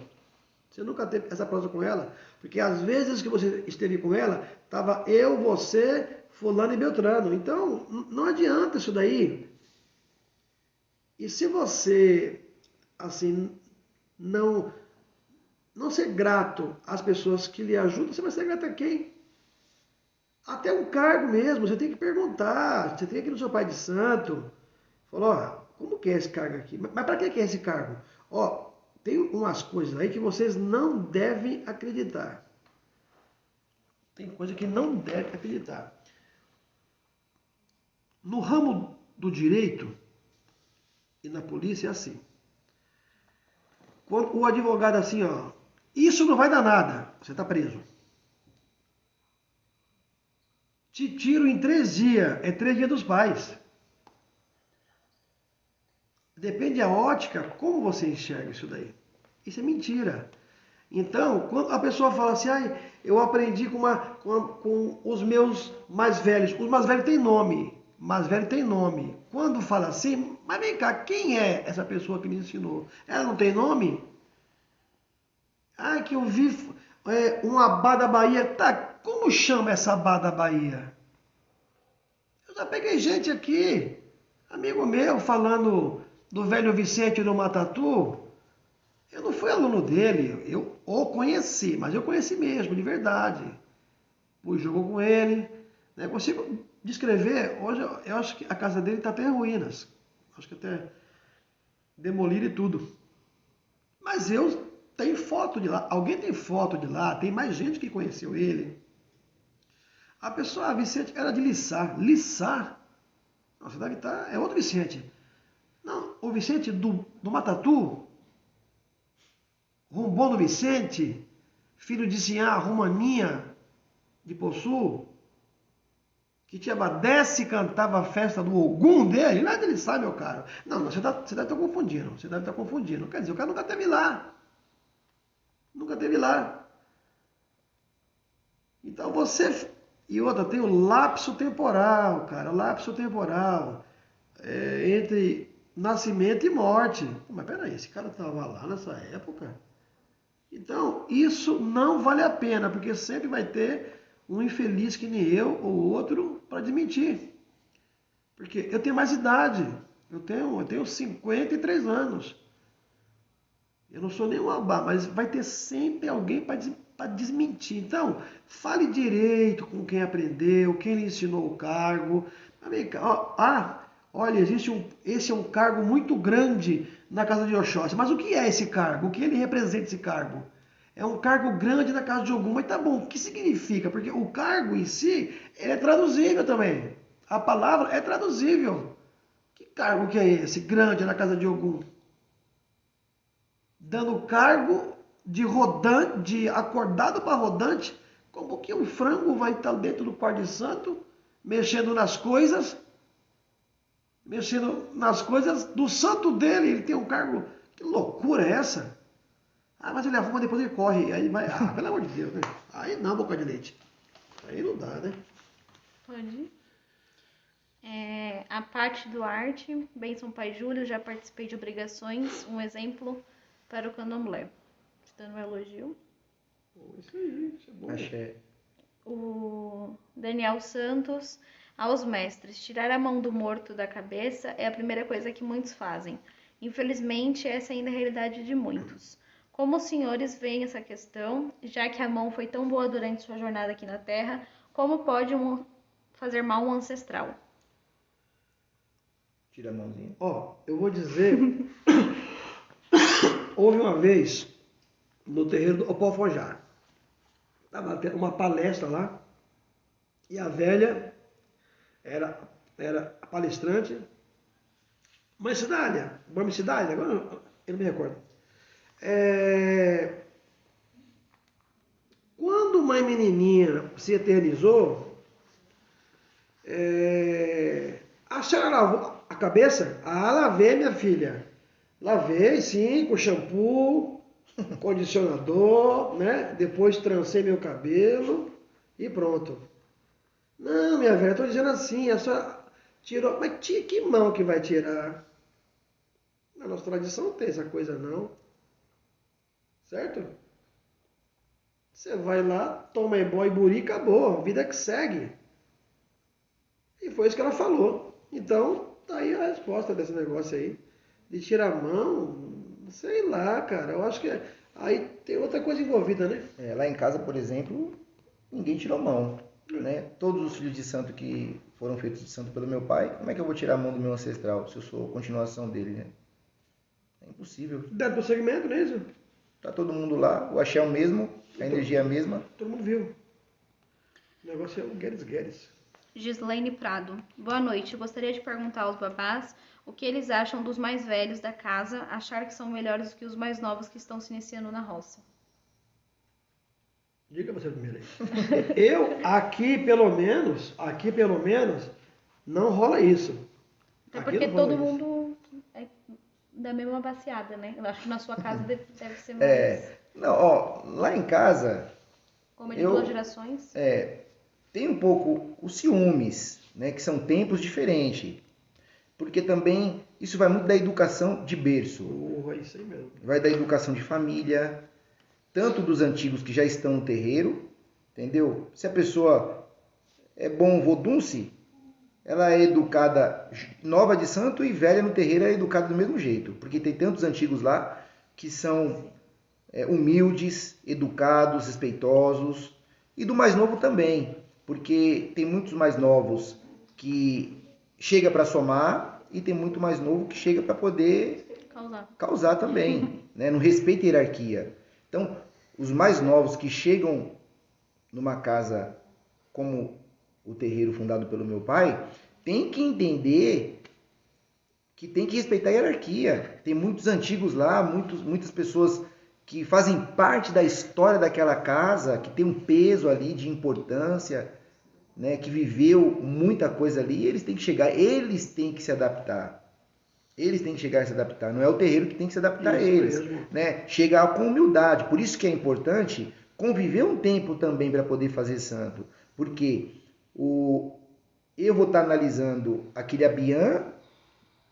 Você nunca teve essa prosa com ela? Porque às vezes que você esteve com ela, estava eu, você, fulano e Beltrano. Então, não adianta isso daí. E se você, assim, não ser grato às pessoas que lhe ajudam, você vai ser grato a quem? Até um cargo mesmo, você tem que perguntar. Você tem que ir no seu pai de santo. Falou, ó, como que é esse cargo aqui? Mas para que é esse cargo? Ó, tem umas coisas aí que vocês não devem acreditar. Tem coisa que não devem acreditar. No ramo do direito e na polícia é assim. Quando o advogado assim, ó, isso não vai dar nada, você está preso. Te tiro em 3 dias, é 3 dias dos pais. Depende da ótica, como você enxerga isso daí. Isso é mentira. Então, quando a pessoa fala assim, eu aprendi com os meus mais velhos. Os mais velhos têm nome. Mais velho tem nome. Quando fala assim, mas vem cá, quem é essa pessoa que me ensinou? Ela não tem nome? Que eu vi um abá da Bahia. Tá, como chama essa abá da Bahia? Eu já peguei gente aqui, amigo meu, falando do velho Vicente do Matatu. Eu não fui aluno dele, eu o conheci, mas eu conheci mesmo, de verdade. Fui, jogou com ele, né? Consigo descrever, hoje eu acho que a casa dele está até em ruínas. Acho que até demoliram e tudo. Mas eu tenho foto de lá, alguém tem foto de lá, tem mais gente que conheceu ele. A pessoa, Vicente, era de Liçá. Liçá? Não, você deve estar, é outro Vicente. Não, o Vicente do Matatu, Rombono Vicente, filho de Sinhá, Romaninha, de Poçu, que tinha desce e cantava a festa do Ogum dele, lá ele sabe, meu caro. Não, você deve estar confundindo, você deve estar confundindo. Quer dizer, o cara nunca teve lá. Nunca teve lá. Então você... E outra, tem o lapso temporal, cara, lapso temporal entre nascimento e morte. Mas peraí, esse cara estava lá nessa época? Então, isso não vale a pena, porque sempre vai ter um infeliz que nem eu ou outro para desmentir. Porque eu tenho mais idade, eu tenho 53 anos. Eu não sou nenhum abá, mas vai ter sempre alguém para desmentir. Então, fale direito com quem aprendeu, quem lhe ensinou o cargo. Olha, esse é um cargo muito grande na casa de Oxóssi. Mas o que é esse cargo? O que ele representa esse cargo? É um cargo grande na casa de Ogum. Mas tá bom, o que significa? Porque o cargo em si, ele é traduzível também. A palavra é traduzível. Que cargo que é esse, grande na casa de Ogum? Dando cargo de rodante, de acordado para rodante, como que um frango vai estar dentro do quarto de santo, mexendo nas coisas do santo dele. Ele tem um cargo. Que loucura é essa? Mas ele arruma, depois ele corre. Aí vai. Pelo amor de Deus, né? Aí não, boca de leite. Aí não dá, né? Pode ir. A parte do arte, Benção Pai Júlio, já participei de obrigações, um exemplo para o candomblé. Te dando um elogio. Isso aí, isso é bom. Axé. O Daniel Santos, aos mestres, tirar a mão do morto da cabeça é a primeira coisa que muitos fazem. Infelizmente, essa ainda é a realidade de muitos. Como os senhores veem essa questão, já que a mão foi tão boa durante sua jornada aqui na Terra, como pode fazer mal um ancestral? Tira a mãozinha. Eu vou dizer, houve uma vez no terreiro do Opofojar, estava tendo uma palestra lá, e a velha era a palestrante, Mãe Cidália, agora eu não me recordo. Quando Mãe Menininha se eternizou, a senhora lavou a cabeça? Lavei, minha filha. Lavei, sim, com shampoo, condicionador, né? Depois trancei meu cabelo e pronto. Não, minha velha, estou dizendo assim, a senhora tirou. Mas que mão que vai tirar? Na nossa tradição não tem essa coisa, não. Certo? Você vai lá, toma ebó e buri, acabou. Vida que segue. E foi isso que ela falou. Então, tá aí a resposta desse negócio aí. De tirar a mão, sei lá, cara. Eu acho que aí tem outra coisa envolvida, né? Lá em casa, por exemplo, ninguém tirou mão. Né? Todos os filhos de santo que foram feitos de santo pelo meu pai, como é que eu vou tirar a mão do meu ancestral se eu sou a continuação dele, né? É impossível. Dá prosseguimento, não é isso? Tá todo mundo lá, o axé é o mesmo, a energia é a mesma. Todo mundo viu. O negócio é o Guedes. Gislaine Prado. Boa noite. Gostaria de perguntar aos babás o que eles acham dos mais velhos da casa achar que são melhores do que os mais novos que estão se iniciando na roça. Diga você primeiro aí. Eu, aqui pelo menos, não rola isso. Até Aqui porque não rola todo isso. mundo é da mesma baseada, né? Eu acho que na sua casa deve ser mais... Não, ó, lá em casa, Como é de duas gerações. tem um pouco os ciúmes, né? Que são tempos diferentes. Porque também isso vai muito da educação de berço. É isso aí mesmo. Vai da educação de família, tanto dos antigos que já estão no terreiro, entendeu? Se a pessoa é bom vodunce, ela é educada nova de santo e velha no terreiro é educada do mesmo jeito. Porque tem tantos antigos lá que são humildes, educados, respeitosos. E do mais novo também, porque tem muitos mais novos que chega para somar e tem muito mais novo que chega para poder causar também, né? Não respeita a hierarquia. Então, os mais novos que chegam numa casa como o terreiro fundado pelo meu pai, tem que entender que tem que respeitar a hierarquia. Tem muitos antigos lá, muitas pessoas que fazem parte da história daquela casa, que tem um peso ali de importância, né, que viveu muita coisa ali, e eles têm que chegar, eles têm que se adaptar. Eles têm que chegar a se adaptar, não é o terreiro que tem que se adaptar a eles, né? Chegar com humildade. Por isso que é importante conviver um tempo também para poder fazer santo. Porque eu vou estar analisando aquele Abian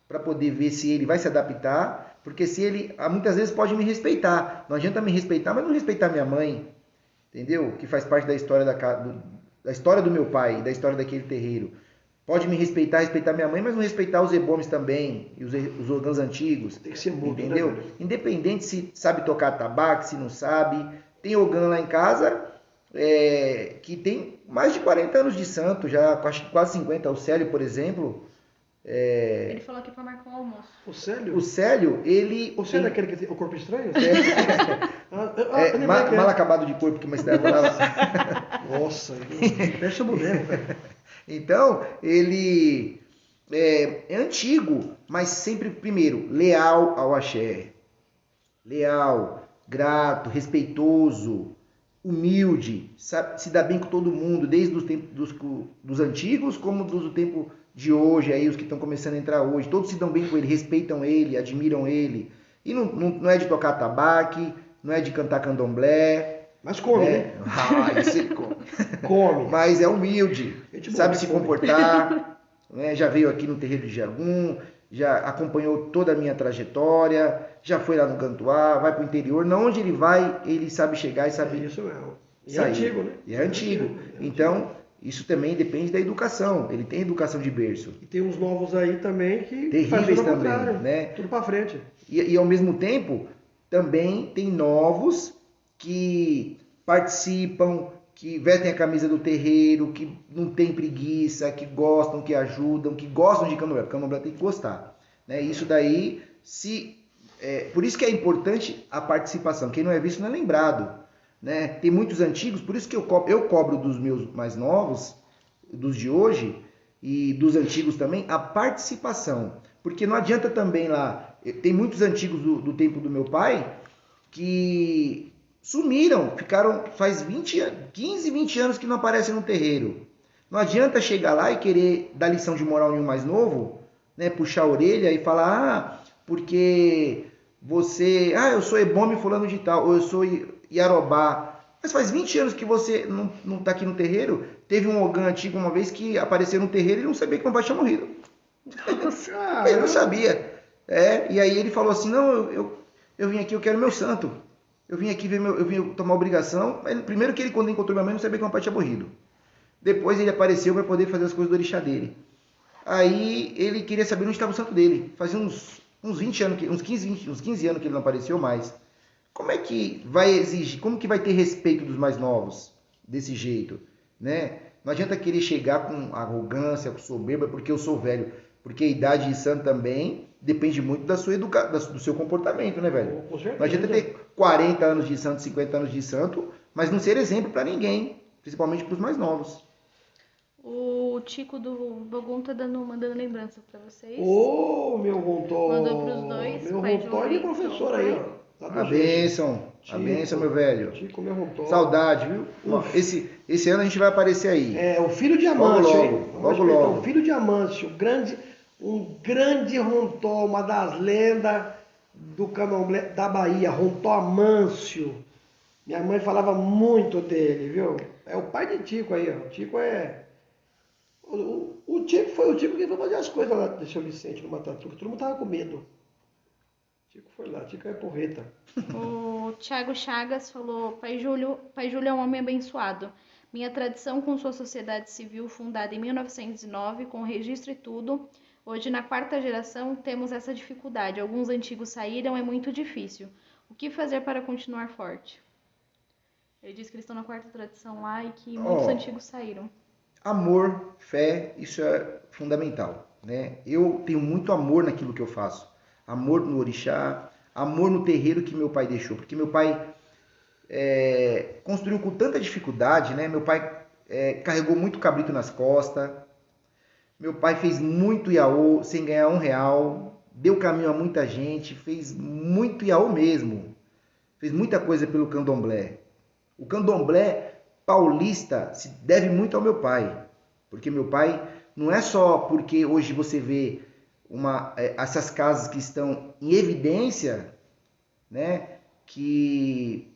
para poder ver se ele vai se adaptar, porque se ele muitas vezes pode me respeitar. Não adianta me respeitar, mas não respeitar minha mãe, entendeu? Que faz parte da história da história do meu pai, da história daquele terreiro. Pode me respeitar minha mãe, mas não respeitar os ebomes também, e os orgãos antigos. Tem que ser mútuo, entendeu? Né? Independente se sabe tocar tabaco, se não sabe. Tem orgão lá em casa que tem mais de 40 anos de santo, já quase 50. O Célio, por exemplo... Ele falou aqui para marcar o almoço. O Célio? O Célio, ele... O Célio é aquele que tem o corpo estranho? Mal acabado de corpo, que uma cidade falava. Nossa, fecha o boneco, cara. Então, ele é antigo, mas sempre, primeiro, leal ao axé. Leal, grato, respeitoso, humilde, sabe, se dá bem com todo mundo, desde os tempos dos antigos, como do tempo de hoje, aí os que estão começando a entrar hoje. Todos se dão bem com ele, respeitam ele, admiram ele. E não é de tocar tabaque, não é de cantar candomblé. Mas come, né? Isso ele come. Come. Mas é humilde, sabe se comportar, né? Já veio aqui no terreiro de Jagum, já acompanhou toda a minha trajetória, já foi lá no Gantuá, vai para o interior. Onde ele vai, ele sabe chegar e sabe isso mesmo. E sair. É antigo, né? E é antigo. Então, isso também depende da educação. Ele tem educação de berço. E tem uns novos aí também que terríveis também, né? Tudo para frente. E ao mesmo tempo, também tem novos que participam, que vestem a camisa do terreiro, que não tem preguiça, que gostam, que ajudam, que gostam de candomblé, porque candomblé tem que gostar, né? Isso daí, por isso que é importante a participação. Quem não é visto não é lembrado, né? Tem muitos antigos, por isso que eu cobro dos meus mais novos, dos de hoje, e dos antigos também, a participação. Porque não adianta também lá, tem muitos antigos do tempo do meu pai, que sumiram, ficaram faz 15, 20 anos que não aparecem no terreiro. Não adianta chegar lá e querer dar lição de moral em um mais novo, né, puxar a orelha e falar, porque você, eu sou ebome fulano de tal, ou eu sou iarobá. Mas faz 20 anos que você não está aqui no terreiro. Teve um ogã antigo uma vez que apareceu no terreiro e não sabia que meu pai tinha morrido. Ele não sabia. E aí ele falou assim, não, eu vim aqui, eu quero meu santo. Eu vim aqui eu vim tomar obrigação. Primeiro que ele, quando encontrou minha mãe, não sabia que meu pai tinha morrido. Depois ele apareceu para poder fazer as coisas do orixá dele. Aí ele queria saber onde estava o santo dele. Fazia uns 20 anos, uns 15 anos que ele não apareceu mais. Como é que vai exigir, como que vai ter respeito dos mais novos desse jeito, né? Não adianta querer chegar com arrogância, com soberba, porque eu sou velho. Porque a idade de santo também depende muito da sua do seu comportamento, né, velho? Não adianta ter 40 anos de santo, 50 anos de santo, mas não ser exemplo para ninguém, principalmente para os mais novos. O Tico do Bogum tá mandando lembrança pra vocês. Ô, meu Rontó. Mandou pros dois, Meu pai Rontó Júlio e e professor seu aí, pai. ó. A bênção, meu velho. Tico, meu Rontó. Saudade, viu? Esse ano a gente vai aparecer aí. É, o filho de Amâncio, Logo, hein? logo, Vamos logo, respeitar logo. O filho de Amâncio, um grande Rontó, uma das lendas do candomblé da Bahia, Rontó Amâncio. Minha mãe falava muito dele, viu? É o pai de Tico aí, ó. O Tico é... O Tico foi o Tico que foi fazer as coisas lá do seu Vicente, no Matatuca. Todo mundo tava com medo. O Tico foi lá, o Tico é porreta. O Thiago Chagas falou: Pai Júlio é um homem abençoado. Minha tradição com sua sociedade civil, fundada em 1909, com registro e tudo. Hoje, na 4ª geração, temos essa dificuldade. Alguns antigos saíram, é muito difícil. O que fazer para continuar forte? Ele diz que eles estão na 4ª tradição lá e que muitos antigos saíram. Amor, fé, isso é fundamental, né? Eu tenho muito amor naquilo que eu faço. Amor no orixá, amor no terreiro que meu pai deixou. Porque meu pai construiu com tanta dificuldade, né? Meu pai carregou muito cabrito nas costas. Meu pai fez muito iaô sem ganhar R$1. Deu caminho a muita gente, fez muito iaô mesmo. Fez muita coisa pelo candomblé. O candomblé paulista se deve muito ao meu pai. Porque meu pai, não é só porque hoje você vê essas casas que estão em evidência, né, que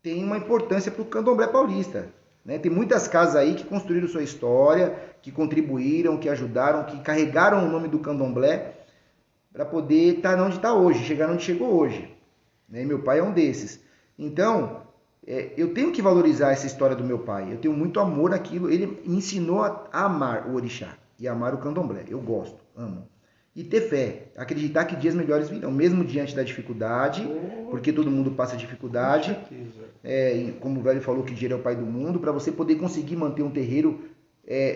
tem uma importância para o candomblé paulista. Né? Tem muitas casas aí que construíram sua história, que contribuíram, que ajudaram, que carregaram o nome do candomblé para poder estar onde está hoje, chegar onde chegou hoje. Né? E meu pai é um desses. Então, eu tenho que valorizar essa história do meu pai. Eu tenho muito amor naquilo. Ele me ensinou a amar o orixá e amar o candomblé. Eu gosto, amo. E ter fé, acreditar que dias melhores virão, mesmo diante da dificuldade, porque todo mundo passa dificuldade. Como o velho falou que dinheiro é o pai do mundo, para você poder conseguir manter um terreiro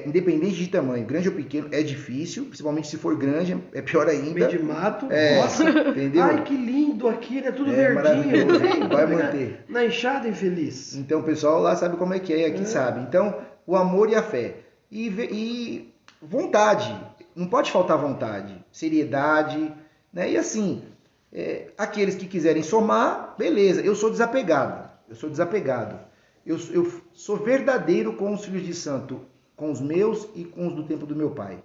independente de tamanho, grande ou pequeno, é difícil, principalmente se for grande, é pior ainda. Meio de mato, nossa, entendeu? Ai, que lindo aqui, né? Tudo maravilhoso. verdinho. Vai manter. Na enxada infeliz. Então o pessoal lá sabe como é que é, aqui sabe. Então, o amor e a fé. E vontade. Não pode faltar vontade. Seriedade. Né? E assim, aqueles que quiserem somar, beleza. Eu sou desapegado. Eu sou verdadeiro com os filhos de santo, com os meus e com os do tempo do meu pai.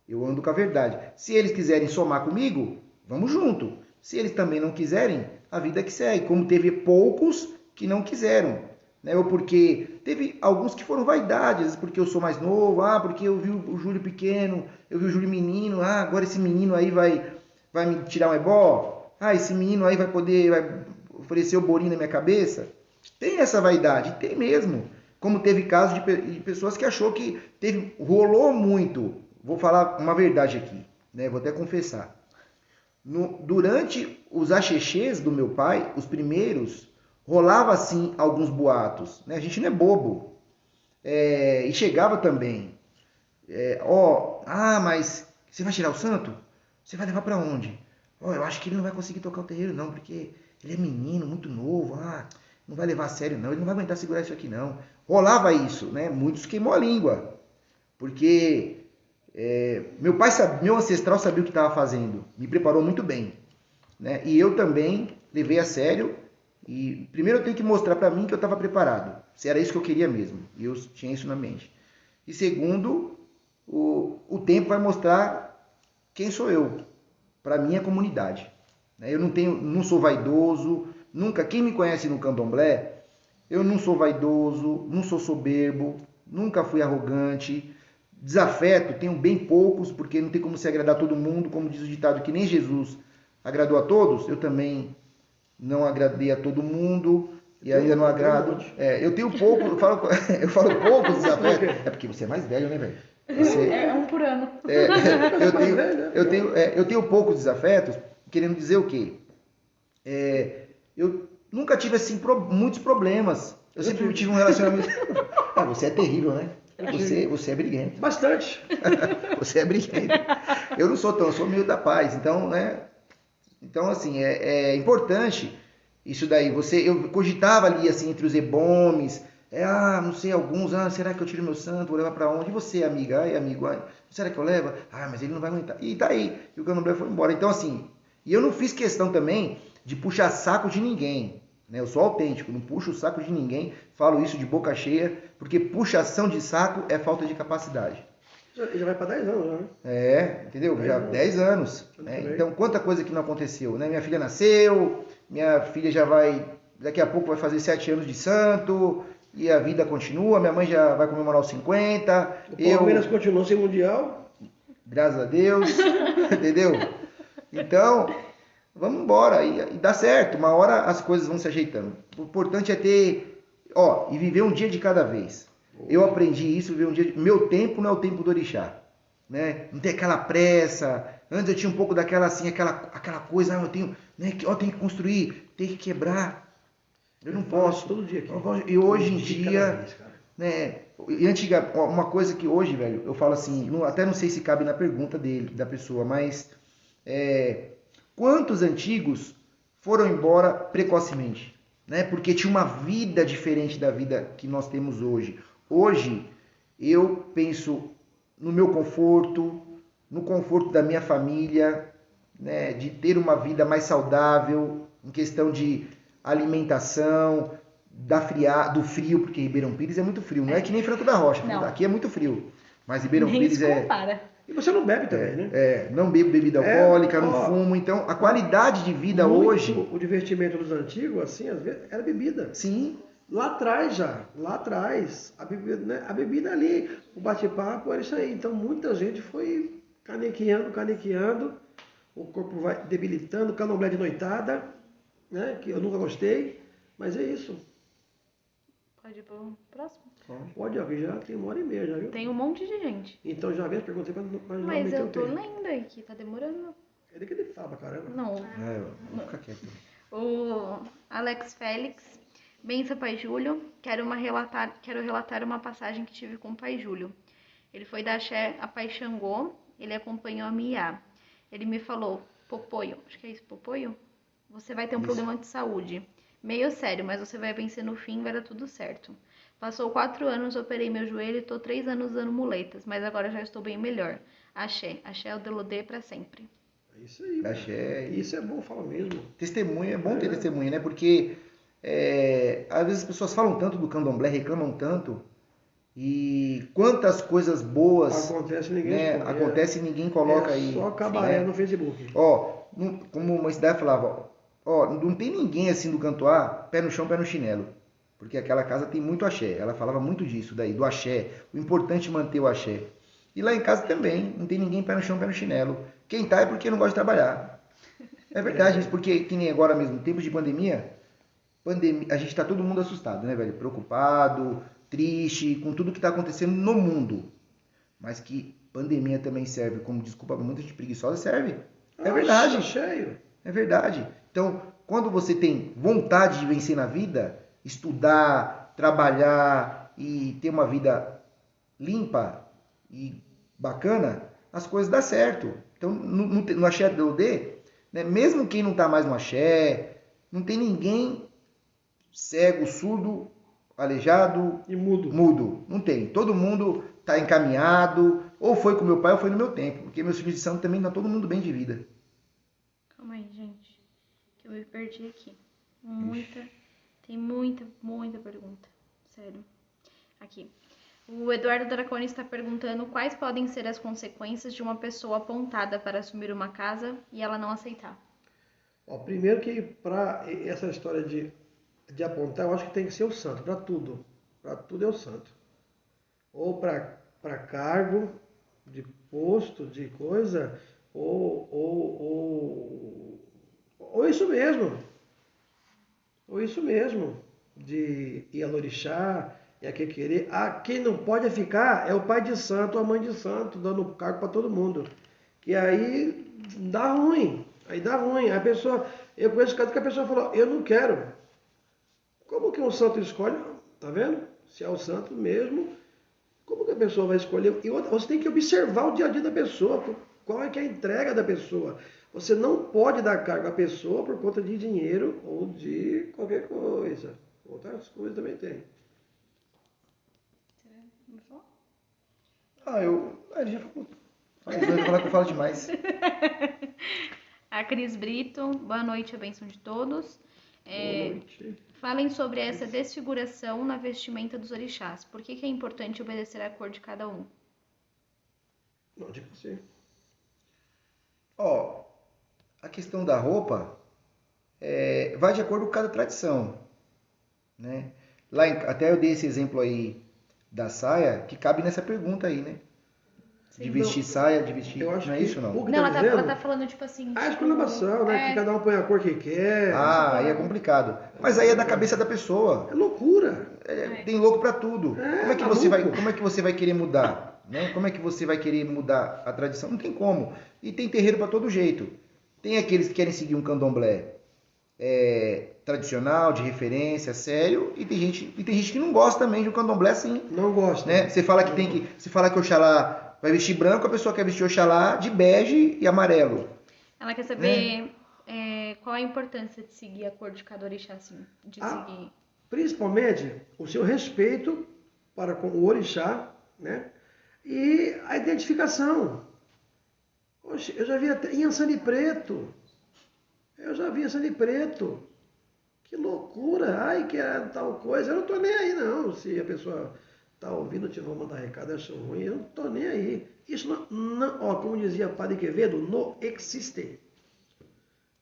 Eu ando com a verdade. Se eles quiserem somar comigo, vamos junto. Se eles também não quiserem, a vida que segue. Como teve poucos que não quiseram. Né? Ou porque teve alguns que foram vaidades, porque eu sou mais novo, porque eu vi o Júlio pequeno, eu vi o Júlio menino, agora esse menino aí vai me tirar um ebó, esse menino aí vai oferecer o bolinho na minha cabeça. Tem essa vaidade, tem mesmo. Como teve casos de pessoas que achou que rolou muito. Vou falar uma verdade aqui, né? Vou até confessar. Durante os axexês do meu pai, os primeiros, rolava assim alguns boatos. Né? A gente não é bobo. E chegava também. Mas você vai tirar o santo? Você vai levar para onde? Eu acho que ele não vai conseguir tocar o terreiro não, porque ele é menino, muito novo. Não vai levar a sério não, ele não vai aguentar segurar isso aqui não. Rolava isso, né? Muitos queimou a língua. Porque meu ancestral sabia o que estava fazendo. Me preparou muito bem. Né? E eu também levei a sério. E primeiro eu tenho que mostrar para mim que eu estava preparado. Se era isso que eu queria mesmo. E eu tinha isso na mente. E segundo, o tempo vai mostrar quem sou eu. Para minha comunidade. Eu não sou vaidoso. Nunca, quem me conhece no candomblé, eu não sou vaidoso, não sou soberbo, nunca fui arrogante. Desafeto, tenho bem poucos, porque não tem como se agradar a todo mundo. Como diz o ditado, que nem Jesus agradou a todos, eu também não agradei a todo mundo e ainda não agrado. Eu tenho pouco, eu falo poucos desafetos. É porque você é mais velho, né, velho? É um por ano. Eu tenho poucos desafetos, querendo dizer o quê? Eu nunca tive assim muitos problemas. Eu sempre tive um relacionamento. Você é terrível, né? Você é briguento. Bastante. Você é briguento. Eu não sou tão, eu sou meio da paz. Então, né? Então, assim, é importante isso daí. Eu cogitava ali, assim, entre os ebomes, não sei, alguns, será que eu tiro meu santo, vou levar pra onde? E você, amiga? Ai, amigo, será que eu levo? Mas ele não vai aguentar. E daí? E o candomblé foi embora. Então, assim, e eu não fiz questão também de puxar saco de ninguém, né? Eu sou autêntico, não puxo o saco de ninguém, falo isso de boca cheia, porque puxação de saco é falta de capacidade. Já vai para 10 anos, né? Entendeu? Já 10 anos. Né? Então, quanta coisa que não aconteceu, né? Minha filha nasceu, minha filha já vai, daqui a pouco vai fazer 7 anos de santo, e a vida continua, minha mãe já vai comemorar os 50. O Palmeiras continua sem Mundial. Graças a Deus, entendeu? Então, vamos embora, e dá certo, uma hora as coisas vão se ajeitando. O importante é ter, e viver um dia de cada vez. Eu aprendi isso, viver um dia. Meu tempo não é o tempo do orixá, né? Não tem aquela pressa. Antes eu tinha um pouco daquela assim, aquela coisa, eu tenho, né? Tenho que construir, tenho que quebrar. Eu não posso. Todo dia aqui. E hoje em dia, né? E uma coisa que hoje, velho, eu falo assim, até não sei se cabe na pergunta da pessoa, mas quantos antigos foram embora precocemente, né? Porque tinha uma vida diferente da vida que nós temos hoje. Hoje, eu penso no meu conforto, no conforto da minha família, né, de ter uma vida mais saudável, em questão de alimentação, do frio, porque Ribeirão Pires é muito frio. Não é que nem Franco da Rocha, aqui é muito frio. Mas Ribeirão Pires E você não bebe também, né? Não bebo bebida alcoólica, não fumo. Então, a qualidade de vida hoje... O divertimento dos antigos, assim, às vezes, era bebida. Sim. Lá atrás, a bebida ali, o bate-papo era isso aí. Então muita gente foi canequeando, o corpo vai debilitando, candomblé de noitada, né? Que eu nunca gostei, mas é isso. Pode ir pro próximo? Pode, aqui já tem 1h30, já viu? Tem um monte de gente. Então já vem as perguntas quando mas eu tô lendo aqui, tá demorando. Ele que ele fala, caramba. Não. Vou ficar quieto. O Alex Félix. Benção, Pai Júlio. Quero relatar uma passagem que tive com o Pai Júlio. Ele foi da Axé a Pai Xangô. Ele acompanhou a Miá. Ele me falou, Popoio, acho que é isso, Popoio? Você vai ter um problema de saúde. Meio sério, mas você vai vencer no fim, vai dar tudo certo. Passou 4 anos, operei meu joelho e tô 3 anos usando muletas, mas agora já estou bem melhor. Axé é o Delodê pra sempre. É isso aí. Axé. Isso é bom falar mesmo. Testemunho, é bom ter testemunho, né? Porque... às vezes as pessoas falam tanto do candomblé, reclamam tanto, e quantas coisas boas acontece e ninguém coloca aí. Só cabaré no Facebook. Como uma cidade falava, não tem ninguém assim do Cantoá, pé no chão, pé no chinelo, porque aquela casa tem muito axé. Ela falava muito disso daí, do axé, o importante é manter o axé. E lá em casa também, não tem ninguém pé no chão, pé no chinelo. Quem tá é porque não gosta de trabalhar. É verdade isso, porque que nem agora mesmo, em tempos de pandemia, a gente está todo mundo assustado, né, velho? Preocupado, triste, com tudo que está acontecendo no mundo. Mas que pandemia também serve como desculpa para muita gente preguiçosa, serve. É verdade. Cheio. É verdade. Então, quando você tem vontade de vencer na vida, estudar, trabalhar e ter uma vida limpa e bacana, as coisas dão certo. Então, no axé do Delodê, né, mesmo quem não está mais no axé, não tem ninguém cego, surdo, aleijado e mudo. Não tem. Todo mundo está encaminhado, ou foi com meu pai ou foi no meu tempo, porque meus filhos de santo também estão todo mundo bem de vida. Calma aí, gente, que eu me perdi aqui. Tem muita pergunta, sério. Aqui. O Eduardo Draconi está perguntando quais podem ser as consequências de uma pessoa apontada para assumir uma casa e ela não aceitar. Primeiro que para essa história de apontar, eu acho que tem que ser o santo, para tudo. Para tudo é o santo. Ou para cargo, de posto, de coisa, ou isso mesmo. Ou isso mesmo, de ir a lorixá, e a que querer. Quem não pode ficar é o pai de santo, a mãe de santo, dando cargo para todo mundo. E aí dá ruim. A pessoa, eu conheço caso que a pessoa falou, eu não quero. Como que um santo escolhe? Tá vendo? Se é o santo mesmo, como que a pessoa vai escolher? E outra, você tem que observar o dia a dia da pessoa, qual é que é a entrega da pessoa. Você não pode dar cargo à pessoa por conta de dinheiro ou de qualquer coisa. Outras coisas também tem. Ele já falou. Vai falar que eu falo demais. A Cris Brito, boa noite, a bênção de todos. Boa noite. Falem sobre essa desfiguração na vestimenta dos orixás. Por que é importante obedecer à cor de cada um? Não, de você. A questão da roupa vai de acordo com cada tradição, né? Até eu dei esse exemplo aí da saia, que cabe nessa pergunta aí, né? De vestir saia, de vestir... Eu acho não é que isso, não? o que Não, tá ela dizendo, tá falando, tipo assim... a tipo, exclamação, né? Que cada um põe a cor que quer. Aí é complicado. Mas aí é da cabeça da pessoa. É loucura. Tem louco pra tudo. Maluco. Como é que você vai querer mudar? Né? Como é que você vai querer mudar a tradição? Não tem como. E tem terreiro pra todo jeito. Tem aqueles que querem seguir um candomblé tradicional, de referência, sério, e tem gente que não gosta também de um candomblé assim. Não gosta. Né? Você fala que Oxalá vai vestir branco, a pessoa quer vestir Oxalá de bege e amarelo. Ela quer saber qual a importância de seguir a cor de cada orixá, assim. Seguir. Principalmente o seu respeito para com o orixá, né? E a identificação. Oxe, eu já vi até Inhaçã de Preto. Que loucura. Ai, que é tal coisa. Eu não tô nem aí, não. Se a pessoa tá ouvindo, te vou mandar recado, achou ruim. Eu não tô nem aí. Isso não, como dizia Padre Quevedo, não existe.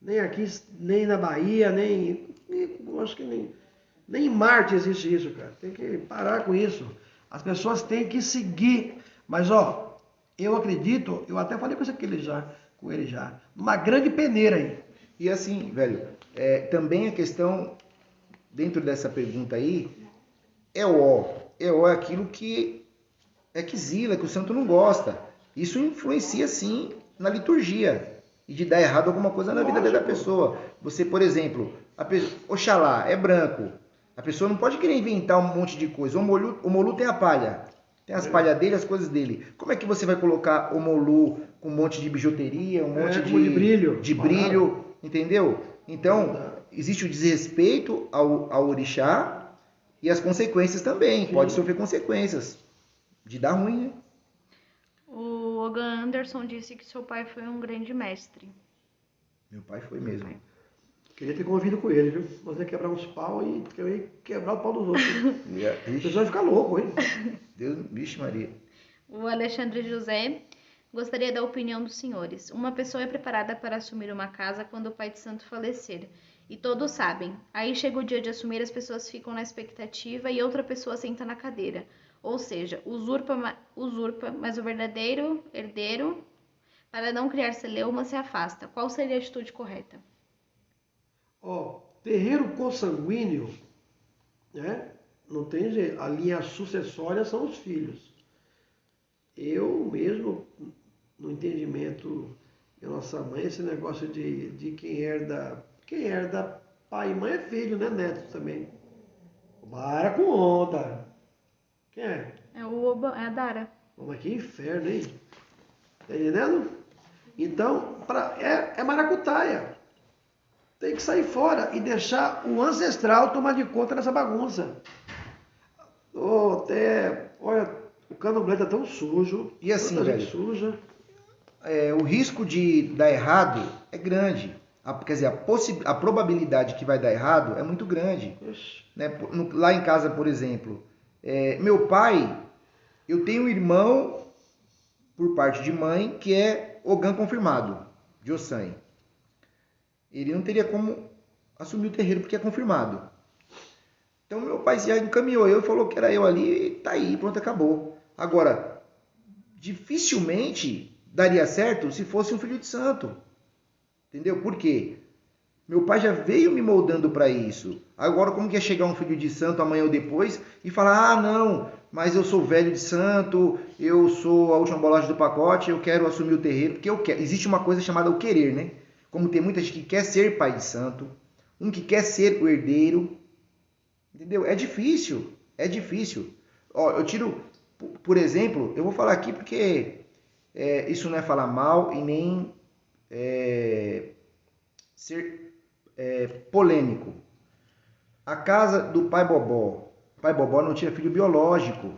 Nem aqui, nem na Bahia, acho que nem em Marte existe isso, cara. Tem que parar com isso. As pessoas têm que seguir. Mas, eu acredito, eu até falei com ele já, numa grande peneira aí. E assim, velho, também a questão, dentro dessa pergunta aí, é aquilo que zila, que o santo não gosta. Isso influencia, sim, na liturgia e de dar errado alguma coisa na vida da pessoa. Você, por exemplo, Oxalá é branco. A pessoa não pode querer inventar um monte de coisa. O Molu tem a palha. Tem as palhas dele, as coisas dele. Como é que você vai colocar o Molu com um monte de bijuteria, um monte de brilho, entendeu? Então, existe o desrespeito ao orixá e as consequências também. Sim. Pode sofrer consequências de dar ruim, né? O Ogan Anderson disse que seu pai foi um grande mestre. Meu pai foi mesmo. Queria ter convido com ele, viu? Você quebrar uns pau e quebrar o pau dos outros. A pessoa vai ficar louco, hein? Deus, vixe Maria. O Alexandre José gostaria da opinião dos senhores. Uma pessoa é preparada para assumir uma casa quando o pai de santo falecer. E todos sabem. Aí chega o dia de assumir, as pessoas ficam na expectativa e outra pessoa senta na cadeira. Ou seja, usurpa, mas o verdadeiro herdeiro, para não criar celeuma, se afasta. Qual seria a atitude correta? Terreiro consanguíneo, né? Não tem jeito. A linha sucessória são os filhos. Eu mesmo, no entendimento da nossa mãe, esse negócio de quem herda pai e mãe é filho, né? Neto também. Para com onda. Quem é? É a Dara. Mas que inferno, hein? Tá entendendo? Então, é maracutaia. Tem que sair fora e deixar o ancestral tomar de conta dessa bagunça. Olha, o candomblé tá tão sujo. E assim, tanta velho, gente suja. O risco de dar errado é grande. Quer dizer, a probabilidade que vai dar errado é muito grande. Né? Lá em casa, por exemplo, meu pai, eu tenho um irmão, por parte de mãe, que é Ogã confirmado, de Ossanha. Ele não teria como assumir o terreiro porque é confirmado. Então meu pai já encaminhou eu, falou que era eu ali e tá aí, pronto, acabou. Agora, dificilmente daria certo se fosse um filho de santo. Entendeu? Por quê? Meu pai já veio me moldando para isso. Agora, como que é chegar um filho de santo amanhã ou depois e falar, não, mas eu sou velho de santo, eu sou a última bolacha do pacote, eu quero assumir o terreiro, porque eu quero. Existe uma coisa chamada o querer, né? Como tem muita gente que quer ser pai de santo, um que quer ser o herdeiro, entendeu? É difícil. Eu tiro, por exemplo, eu vou falar aqui porque isso não é falar mal e nem ser polêmico. A casa do pai Bobó. O pai Bobó não tinha filho biológico.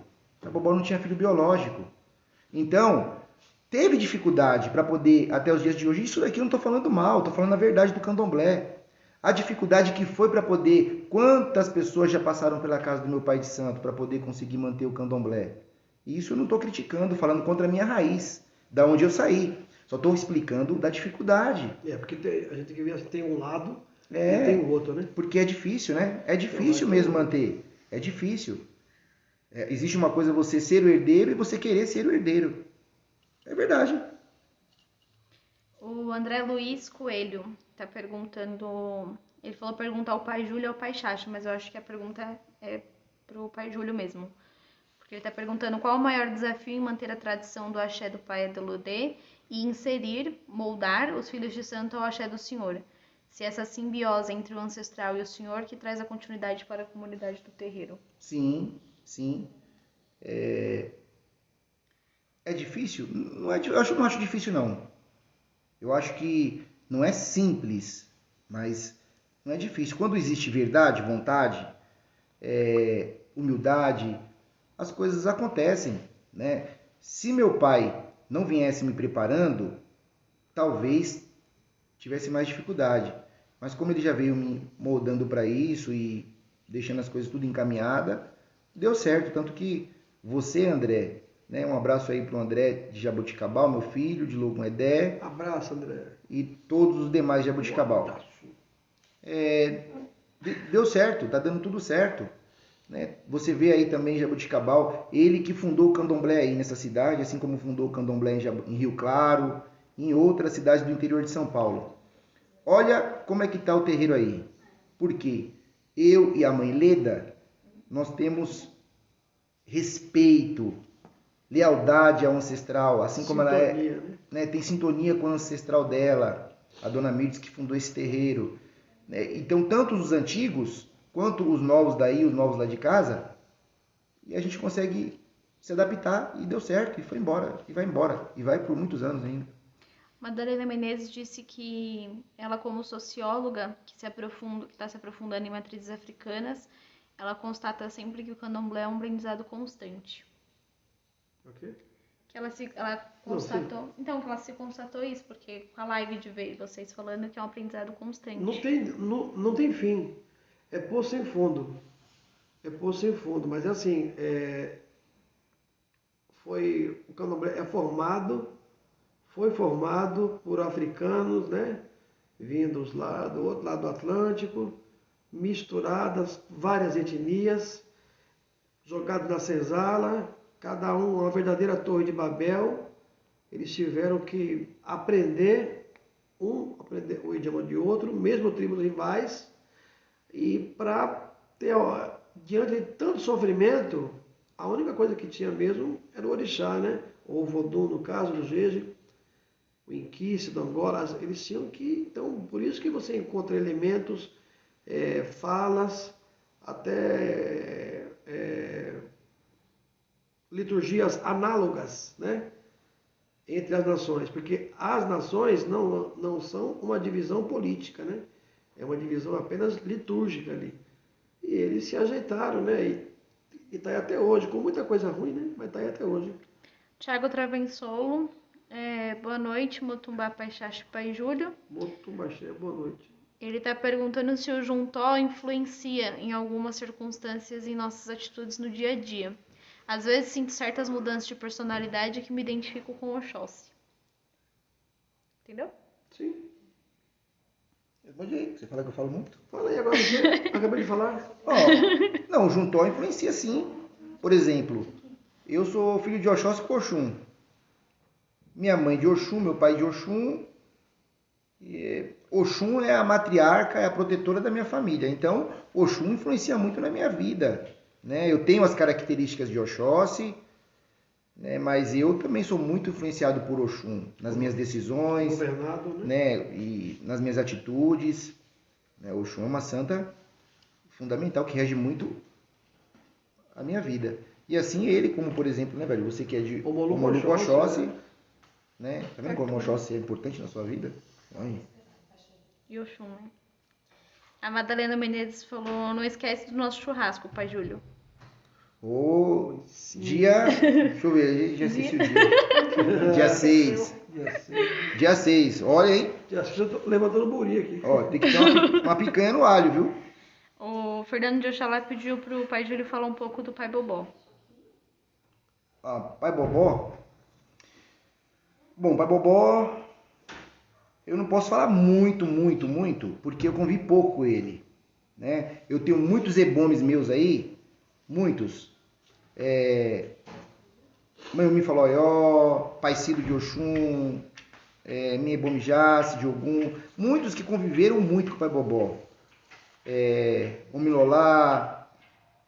A vovó não tinha filho biológico. Então, teve dificuldade para poder, até os dias de hoje, isso daqui eu não estou falando mal, estou falando a verdade do candomblé. A dificuldade que foi para poder, quantas pessoas já passaram pela casa do meu pai de santo para poder conseguir manter o candomblé. E isso eu não estou criticando, falando contra a minha raiz, da onde eu saí. Só estou explicando da dificuldade. Porque a gente tem que ver assim, tem um lado e É, tem o outro, né? porque é difícil, né? É difícil mesmo manter. É difícil. Existe uma coisa você ser o herdeiro e você querer ser o herdeiro. É verdade. O André Luiz Coelho tá perguntando. Ele falou perguntar ao pai Júlio e ao pai Chacha, mas eu acho que a pergunta é pro pai Júlio mesmo. Porque ele tá perguntando qual o maior desafio em manter a tradição do axé do pai Adelodê e inserir, moldar os filhos de santo ao axé do senhor. Se essa simbiose entre o ancestral e o senhor que traz a continuidade para a comunidade do terreiro. Sim, sim. É difícil? Não é, eu não acho difícil, não. Eu acho que não é simples, mas não é difícil. Quando existe verdade, vontade, humildade, as coisas acontecem, né? Se meu pai não viesse me preparando, talvez tivesse mais dificuldade. Mas como ele já veio me moldando para isso e deixando as coisas tudo encaminhada, deu certo. Tanto que você, André, né? Um abraço aí para o André de Jaboticabal, meu filho, de Logum Edé. Abraço, André. E todos os demais de Jaboticabal. Deu certo, tá dando tudo certo. Né? Você vê aí também Jaboticabal, ele que fundou o candomblé aí nessa cidade, assim como fundou o candomblé em Rio Claro, em outras cidades do interior de São Paulo. Olha como é que está o terreiro aí. Porque eu e a mãe Leda, nós temos respeito, lealdade ao ancestral, assim como ela é, né, tem sintonia com o ancestral dela, a dona Mirtes que fundou esse terreiro. Né? Então, tanto os antigos quanto os novos daí, os novos lá de casa, e a gente consegue se adaptar e deu certo, e foi embora, e vai por muitos anos ainda. Madalena Menezes disse que ela, como socióloga que está se aprofundando em matrizes africanas, ela constata sempre que o candomblé é um aprendizado constante. Ok. Que ela constatou. Então, que ela se constatou isso, porque com a live de ver vocês falando que é um aprendizado constante. Não tem fim. É poço sem fundo. É poço sem fundo. Mas assim, o candomblé foi formado por africanos, né? Vindos lá do outro lado do Atlântico, misturadas, várias etnias, jogados na senzala, cada um uma verdadeira torre de Babel. Eles tiveram que aprender o idioma de outro, mesmo tribos rivais, e para ter, diante de tanto sofrimento, a única coisa que tinha mesmo era o orixá, né? Ou o vodum, no caso do Jeje, o Inquice, do Angola, eles tinham que... Então, por isso que você encontra elementos, falas, até liturgias análogas, né? Entre as nações, porque as nações não são uma divisão política, né? É uma divisão apenas litúrgica ali. E eles se ajeitaram, né? E está aí até hoje, com muita coisa ruim, né? Mas está aí até hoje. Tiago Travensolo, boa noite, Motumbá Pai Xaxi Pai Júlio. Motumbá, boa noite. Ele está perguntando se o Juntó influencia em algumas circunstâncias em nossas atitudes no dia a dia. Às vezes sinto certas mudanças de personalidade que me identifico com o Oxóssi. Entendeu? Sim. Responde aí, você fala que eu falo muito. Fala aí agora, você acabei de falar. Não, o Juntó influencia sim. Por exemplo, eu sou filho de Oxóssi com Oxum. Minha mãe de Oxum, meu pai de Oxum. Oxum é a matriarca, é a protetora da minha família. Então, Oxum influencia muito na minha vida. Né? Eu tenho as características de Oxóssi, né? Mas eu também sou muito influenciado por Oxum nas minhas decisões, governado, né? E nas minhas atitudes. Né? Oxum é uma santa fundamental que rege muito a minha vida. E assim ele, como por exemplo, né, velho? Você que é de Omoluco Oxóssi, né? Tá vendo como Oxóssi é importante na sua vida? Ai. E Oxum, né? A Madalena Menezes falou, não esquece do nosso churrasco, Pai Júlio. O dia. Deixa eu ver, já esqueci o dia. Dia 6. Dia 6. Olha aí. Já tô levantando o buri aqui. Ó, tem que ter uma picanha no alho, viu? O Fernando de Oxalá pediu pro pai Júlio falar um pouco do pai Bobó. Ah, pai Bobó. Bom, pai Bobó. Eu não posso falar muito, porque eu convivi pouco com ele. Né? Eu tenho muitos ebomes meus aí. Muitos. Mãe me falou Oió, Pai Cido de Oxum, minha ebome Jace de Ogum. Muitos que conviveram muito com o pai Bobó. Omilolá,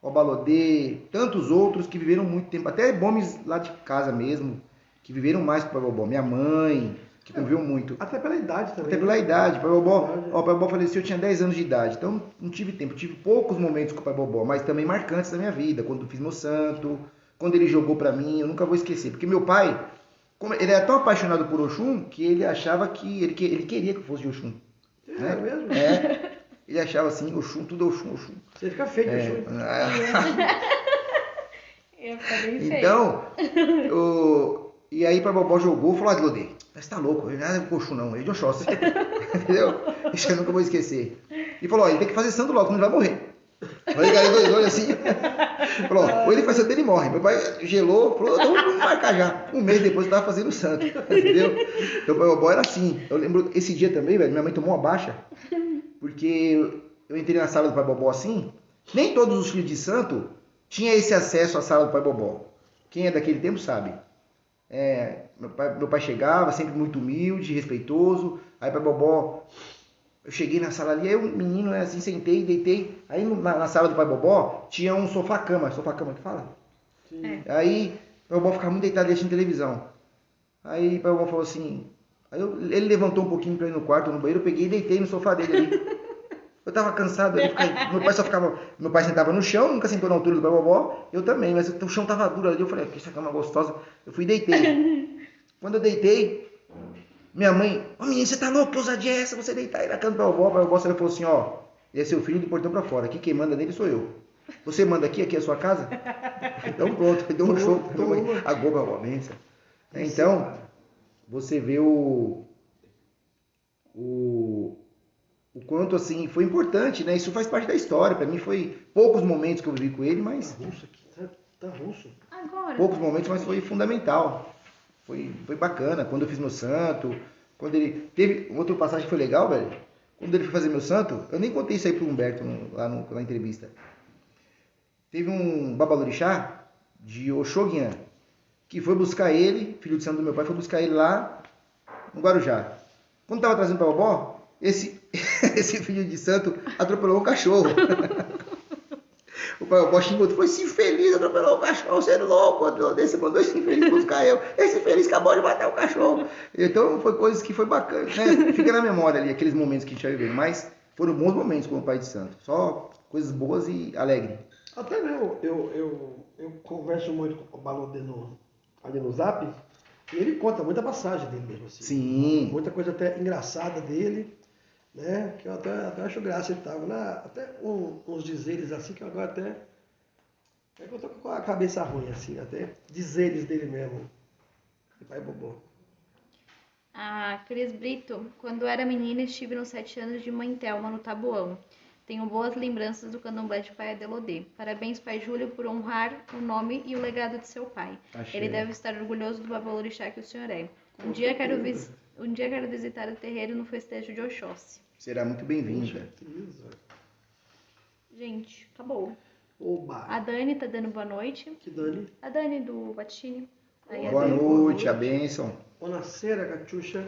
Obalodê, tantos outros que viveram muito tempo, até bomes lá de casa mesmo, que viveram mais com o pai Bobó. Minha mãe, que conviveu muito. Até pela idade também. Até pela idade. O pai Bobó faleceu, eu tinha 10 anos de idade, então não tive tempo. Tive poucos momentos com o pai Bobó, mas também marcantes da minha vida, quando eu fiz meu santo, quando ele jogou pra mim, eu nunca vou esquecer. Porque meu pai, ele era tão apaixonado por Oxum, que ele achava que ele queria que eu fosse de Oxum. É mesmo? Ele achava assim, Oxum, tudo é Oxum. Você fica feio, Oxum. Eu ficar bem feio. Então, e aí pai Bobó jogou e falou, Lodê, você tá louco, ele não é Oxum não, ele é de Oxóssi. Entendeu? Isso eu nunca vou esquecer. E falou, ele tem que fazer santo logo, senão ele vai morrer. Aí ele dois olhos assim, falou, ou ele faz santo ele morre. Meu pai gelou, falou, então vamos marcar já. Um mês depois eu tava fazendo santo, entendeu? Então o pai Bobó era assim. Eu lembro, esse dia também, velho, minha mãe tomou uma baixa, porque eu entrei na sala do pai Bobó assim, nem todos os filhos de santo tinham esse acesso à sala do pai Bobó. Quem é daquele tempo sabe. Meu pai chegava, sempre muito humilde, respeitoso, aí pai Bobó... Eu cheguei na sala ali, aí o menino, assim, sentei, deitei. Aí na sala do pai Bobó tinha um sofá-cama. Sofá-cama que fala? Sim. Aí o pai Bobó ficava muito deitado assistindo televisão. Aí o pai Bobó falou assim... Aí ele levantou um pouquinho pra ir no quarto, no banheiro, eu peguei e deitei no sofá dele ali. Eu tava cansado, meu pai sentava no chão, nunca sentou na altura do pai Bobó, eu também, mas o chão tava duro ali, eu falei, que essa cama gostosa. Eu fui e deitei. Quando eu deitei... Minha mãe, menino, você tá louco? Que ousadia é essa? Você deitar aí na cama do pai Bobó? O pai Bobó falou assim, ó, ele é seu filho do portão pra fora. Aqui quem manda nele sou eu. Você manda aqui é a sua casa? Então pronto, deu um show. A Goba é uma benção. Então, você vê o quanto assim foi importante, né? Isso faz parte da história. Pra mim foi poucos momentos que eu vivi com ele, mas... Tá russo aqui, tá russo. Agora. Poucos momentos, mas foi fundamental. Foi bacana, quando eu fiz meu santo, quando ele... Teve outra passagem que foi legal, velho. Quando ele foi fazer meu santo, eu nem contei isso aí pro Humberto lá na entrevista. Teve um babalorixá de Oxoguian, que foi buscar ele, filho de santo do meu pai, foi buscar ele lá no Guarujá. Quando tava trazendo pra Bobó, esse filho de santo atropelou um cachorro. O pai Bobó xingou, foi esse infeliz, atropelou o cachorro, você é louco, você mandou esse infeliz buscar eu, esse infeliz acabou de matar o cachorro. Então foi coisas que foi bacana, né? Fica na memória ali, aqueles momentos que a gente já viveu, mas foram bons momentos com o pai de santo, só coisas boas e alegres. Até mesmo, eu converso muito com o Balodê ali no Zap, e ele conta muita passagem dele mesmo assim. Sim. Muita coisa até engraçada dele, né? Que eu até acho graça, ele tava lá, até uns dizeres assim, que eu agora até eu tô com a cabeça ruim assim, até dizeres dele mesmo. De pai Bobó. A Cris Brito, quando era menina estive nos 7 anos de Mãe Thelma no Taboão. Tenho boas lembranças do candomblé de Pai Adelodê. Parabéns, Pai Júlio, por honrar o nome e o legado de seu pai. Achei. Ele deve estar orgulhoso do babalorixá que o senhor é. Um dia quero visitar o terreiro no festejo de Oxóssi. Será muito bem-vinda. Gente, acabou. Oba! A Dani tá dando boa noite. Que Dani? A Dani do Batini. Aí a Boa Dani. noite, a bênção. Buonasera, Catiuxa.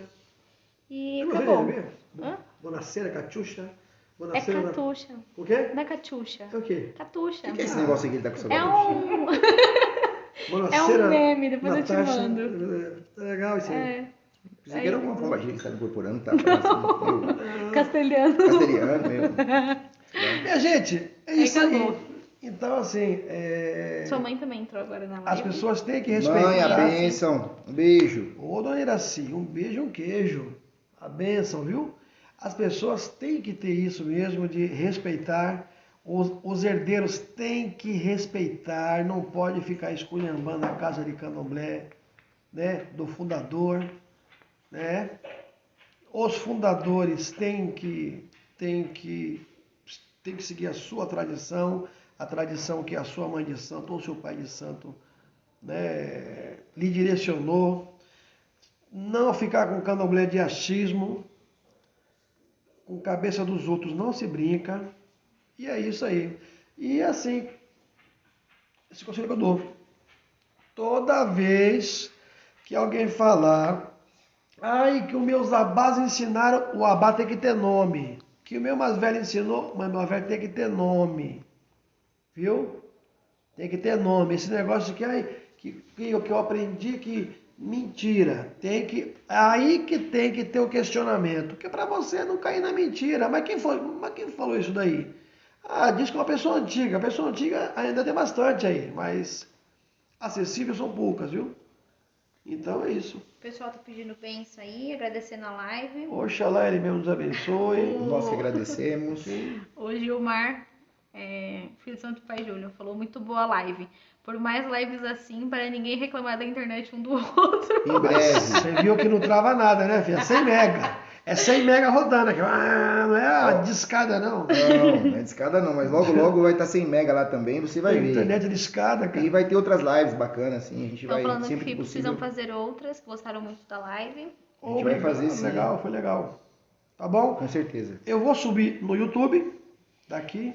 E Eu acabou. gostei de ver. Hã? Buonasera, Catiuxa. É Buonasera, Catuxa. O quê? Da Catuxa. É o quê? Catuxa. O que é esse negócio aqui que ele tá com seu É barulho? Buonasera, meme, depois eu te Natasha. mando. É legal isso aí. É. Pensei que era alguma forma que está incorporando, tá? Assim, Castelhano. castelhano, meu. Minha gente, é Aí isso acabou. aí. Então, assim, Sua mãe também entrou agora na live. as pessoas têm que respeitar. Mãe, a bênção. Um beijo. Ô, dona Iraci, um beijo e um queijo. A bênção, viu? As pessoas têm que ter isso mesmo, de respeitar Os herdeiros têm que respeitar, não pode ficar esculhambando a casa de candomblé, né, do fundador, né? Os fundadores têm que seguir a sua tradição, a tradição que a sua mãe de santo ou seu pai de santo, né, lhe direcionou. Não ficar com candomblé de achismo, com cabeça dos outros não se brinca. E é isso aí. E assim, esse conselho que eu dou. Toda vez que alguém falar, ai, que os meus abás ensinaram, o abá tem que ter nome. Que o meu mais velho ensinou, mas meu velho tem que ter nome. Viu? Tem que ter nome. Esse negócio que, ai, que eu aprendi que mentira. Aí que tem que ter o questionamento. Porque para você não cair na mentira. Mas quem falou isso daí? Ah, diz que é uma pessoa antiga. A pessoa antiga ainda tem bastante aí, mas acessíveis são poucas, viu? Então é isso. O pessoal tá pedindo bênção aí, agradecendo a live. Oxalá ele mesmo nos abençoe. Nós que agradecemos. O Gilmar, filho do Santo Pai Júnior, falou muito boa a live. Por mais lives assim, para ninguém reclamar da internet um do outro. Em breve. Você viu que não trava nada, né, filha? 100 mega. É 100 mega rodando aqui. Não é a discada, não. Não é discada não, mas logo vai estar 100 mega lá também, você vai ver. Internet de escada, cara. E vai ter outras lives bacanas, assim, a gente Estão vai falando sempre que que possível. precisam fazer outras, que gostaram muito da live. A gente vai fazer sim. Legal, foi legal. Tá bom? Com certeza. Eu vou subir no YouTube, daqui,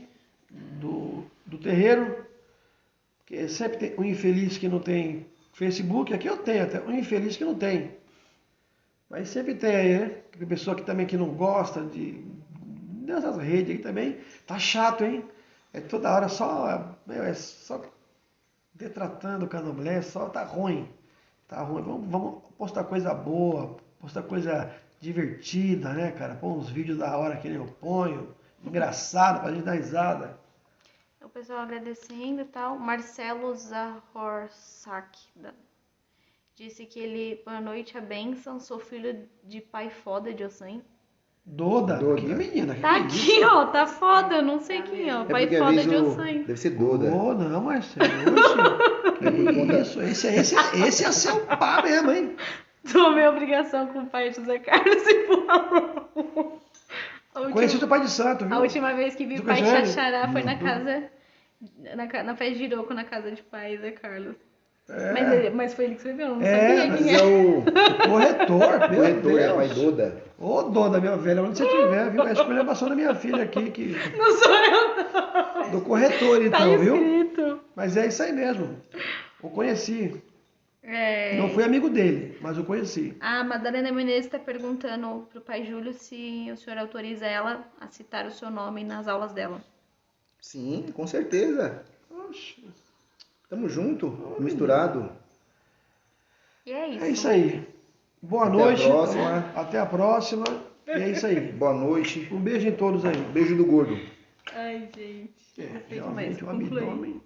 do terreiro, porque sempre tem um infeliz que não tem Facebook, aqui eu tenho até, um infeliz que não tem. Mas sempre tem aí, né? Pessoa que também que não gosta dessas redes aí também. Tá chato, hein? É toda hora só detratando o candomblé, só tá ruim. Tá ruim. Vamos postar coisa boa, postar coisa divertida, né, cara? Pôr uns vídeos da hora que eu ponho, engraçado, pra gente dar risada. O pessoal agradecendo e tal. Marcelo Zahorsak disse que ele, boa noite, a bênção, sou filho de pai foda de Ossan. Doda. Que menina. Tá que aqui, isso? ó, tá foda, não sei quem, ó, pai porque foda às de vezes Ossan. deve ser Doda. Oh, não, Marcelo. Oxe, que isso? Esse é seu pá mesmo, hein? Tomei obrigação com o pai José Carlos e falou. Conheci teu pai de santo, viu? A última vez que vi o Tu pai conhece ele? Xaxará foi na casa, na festa de Iroco, na casa de pai Zé Carlos. Mas foi ele que escreveu, eu não sabia Mas quem é é. o Corretor, meu corretor, é Deus. o pai Doda. Ô, Dona, minha velha, onde você estiver, viu? A escolha da minha filha aqui, que... Não sou eu, não. do corretor, então, Tá viu? escrito. Mas é isso aí mesmo. Eu conheci. É... Não fui amigo dele, mas eu conheci. A Madalena Menezes está perguntando pro pai Júlio se o senhor autoriza ela a citar o seu nome nas aulas dela. Sim, com certeza. Oxe. Tamo junto, misturado. E é isso. É isso aí. Boa Até noite. a próxima. Até a próxima. E é isso aí. Boa noite. Um beijo em todos aí. Beijo do gordo. Ai, gente. É, Não sei mais. realmente o Conclui. abdômen.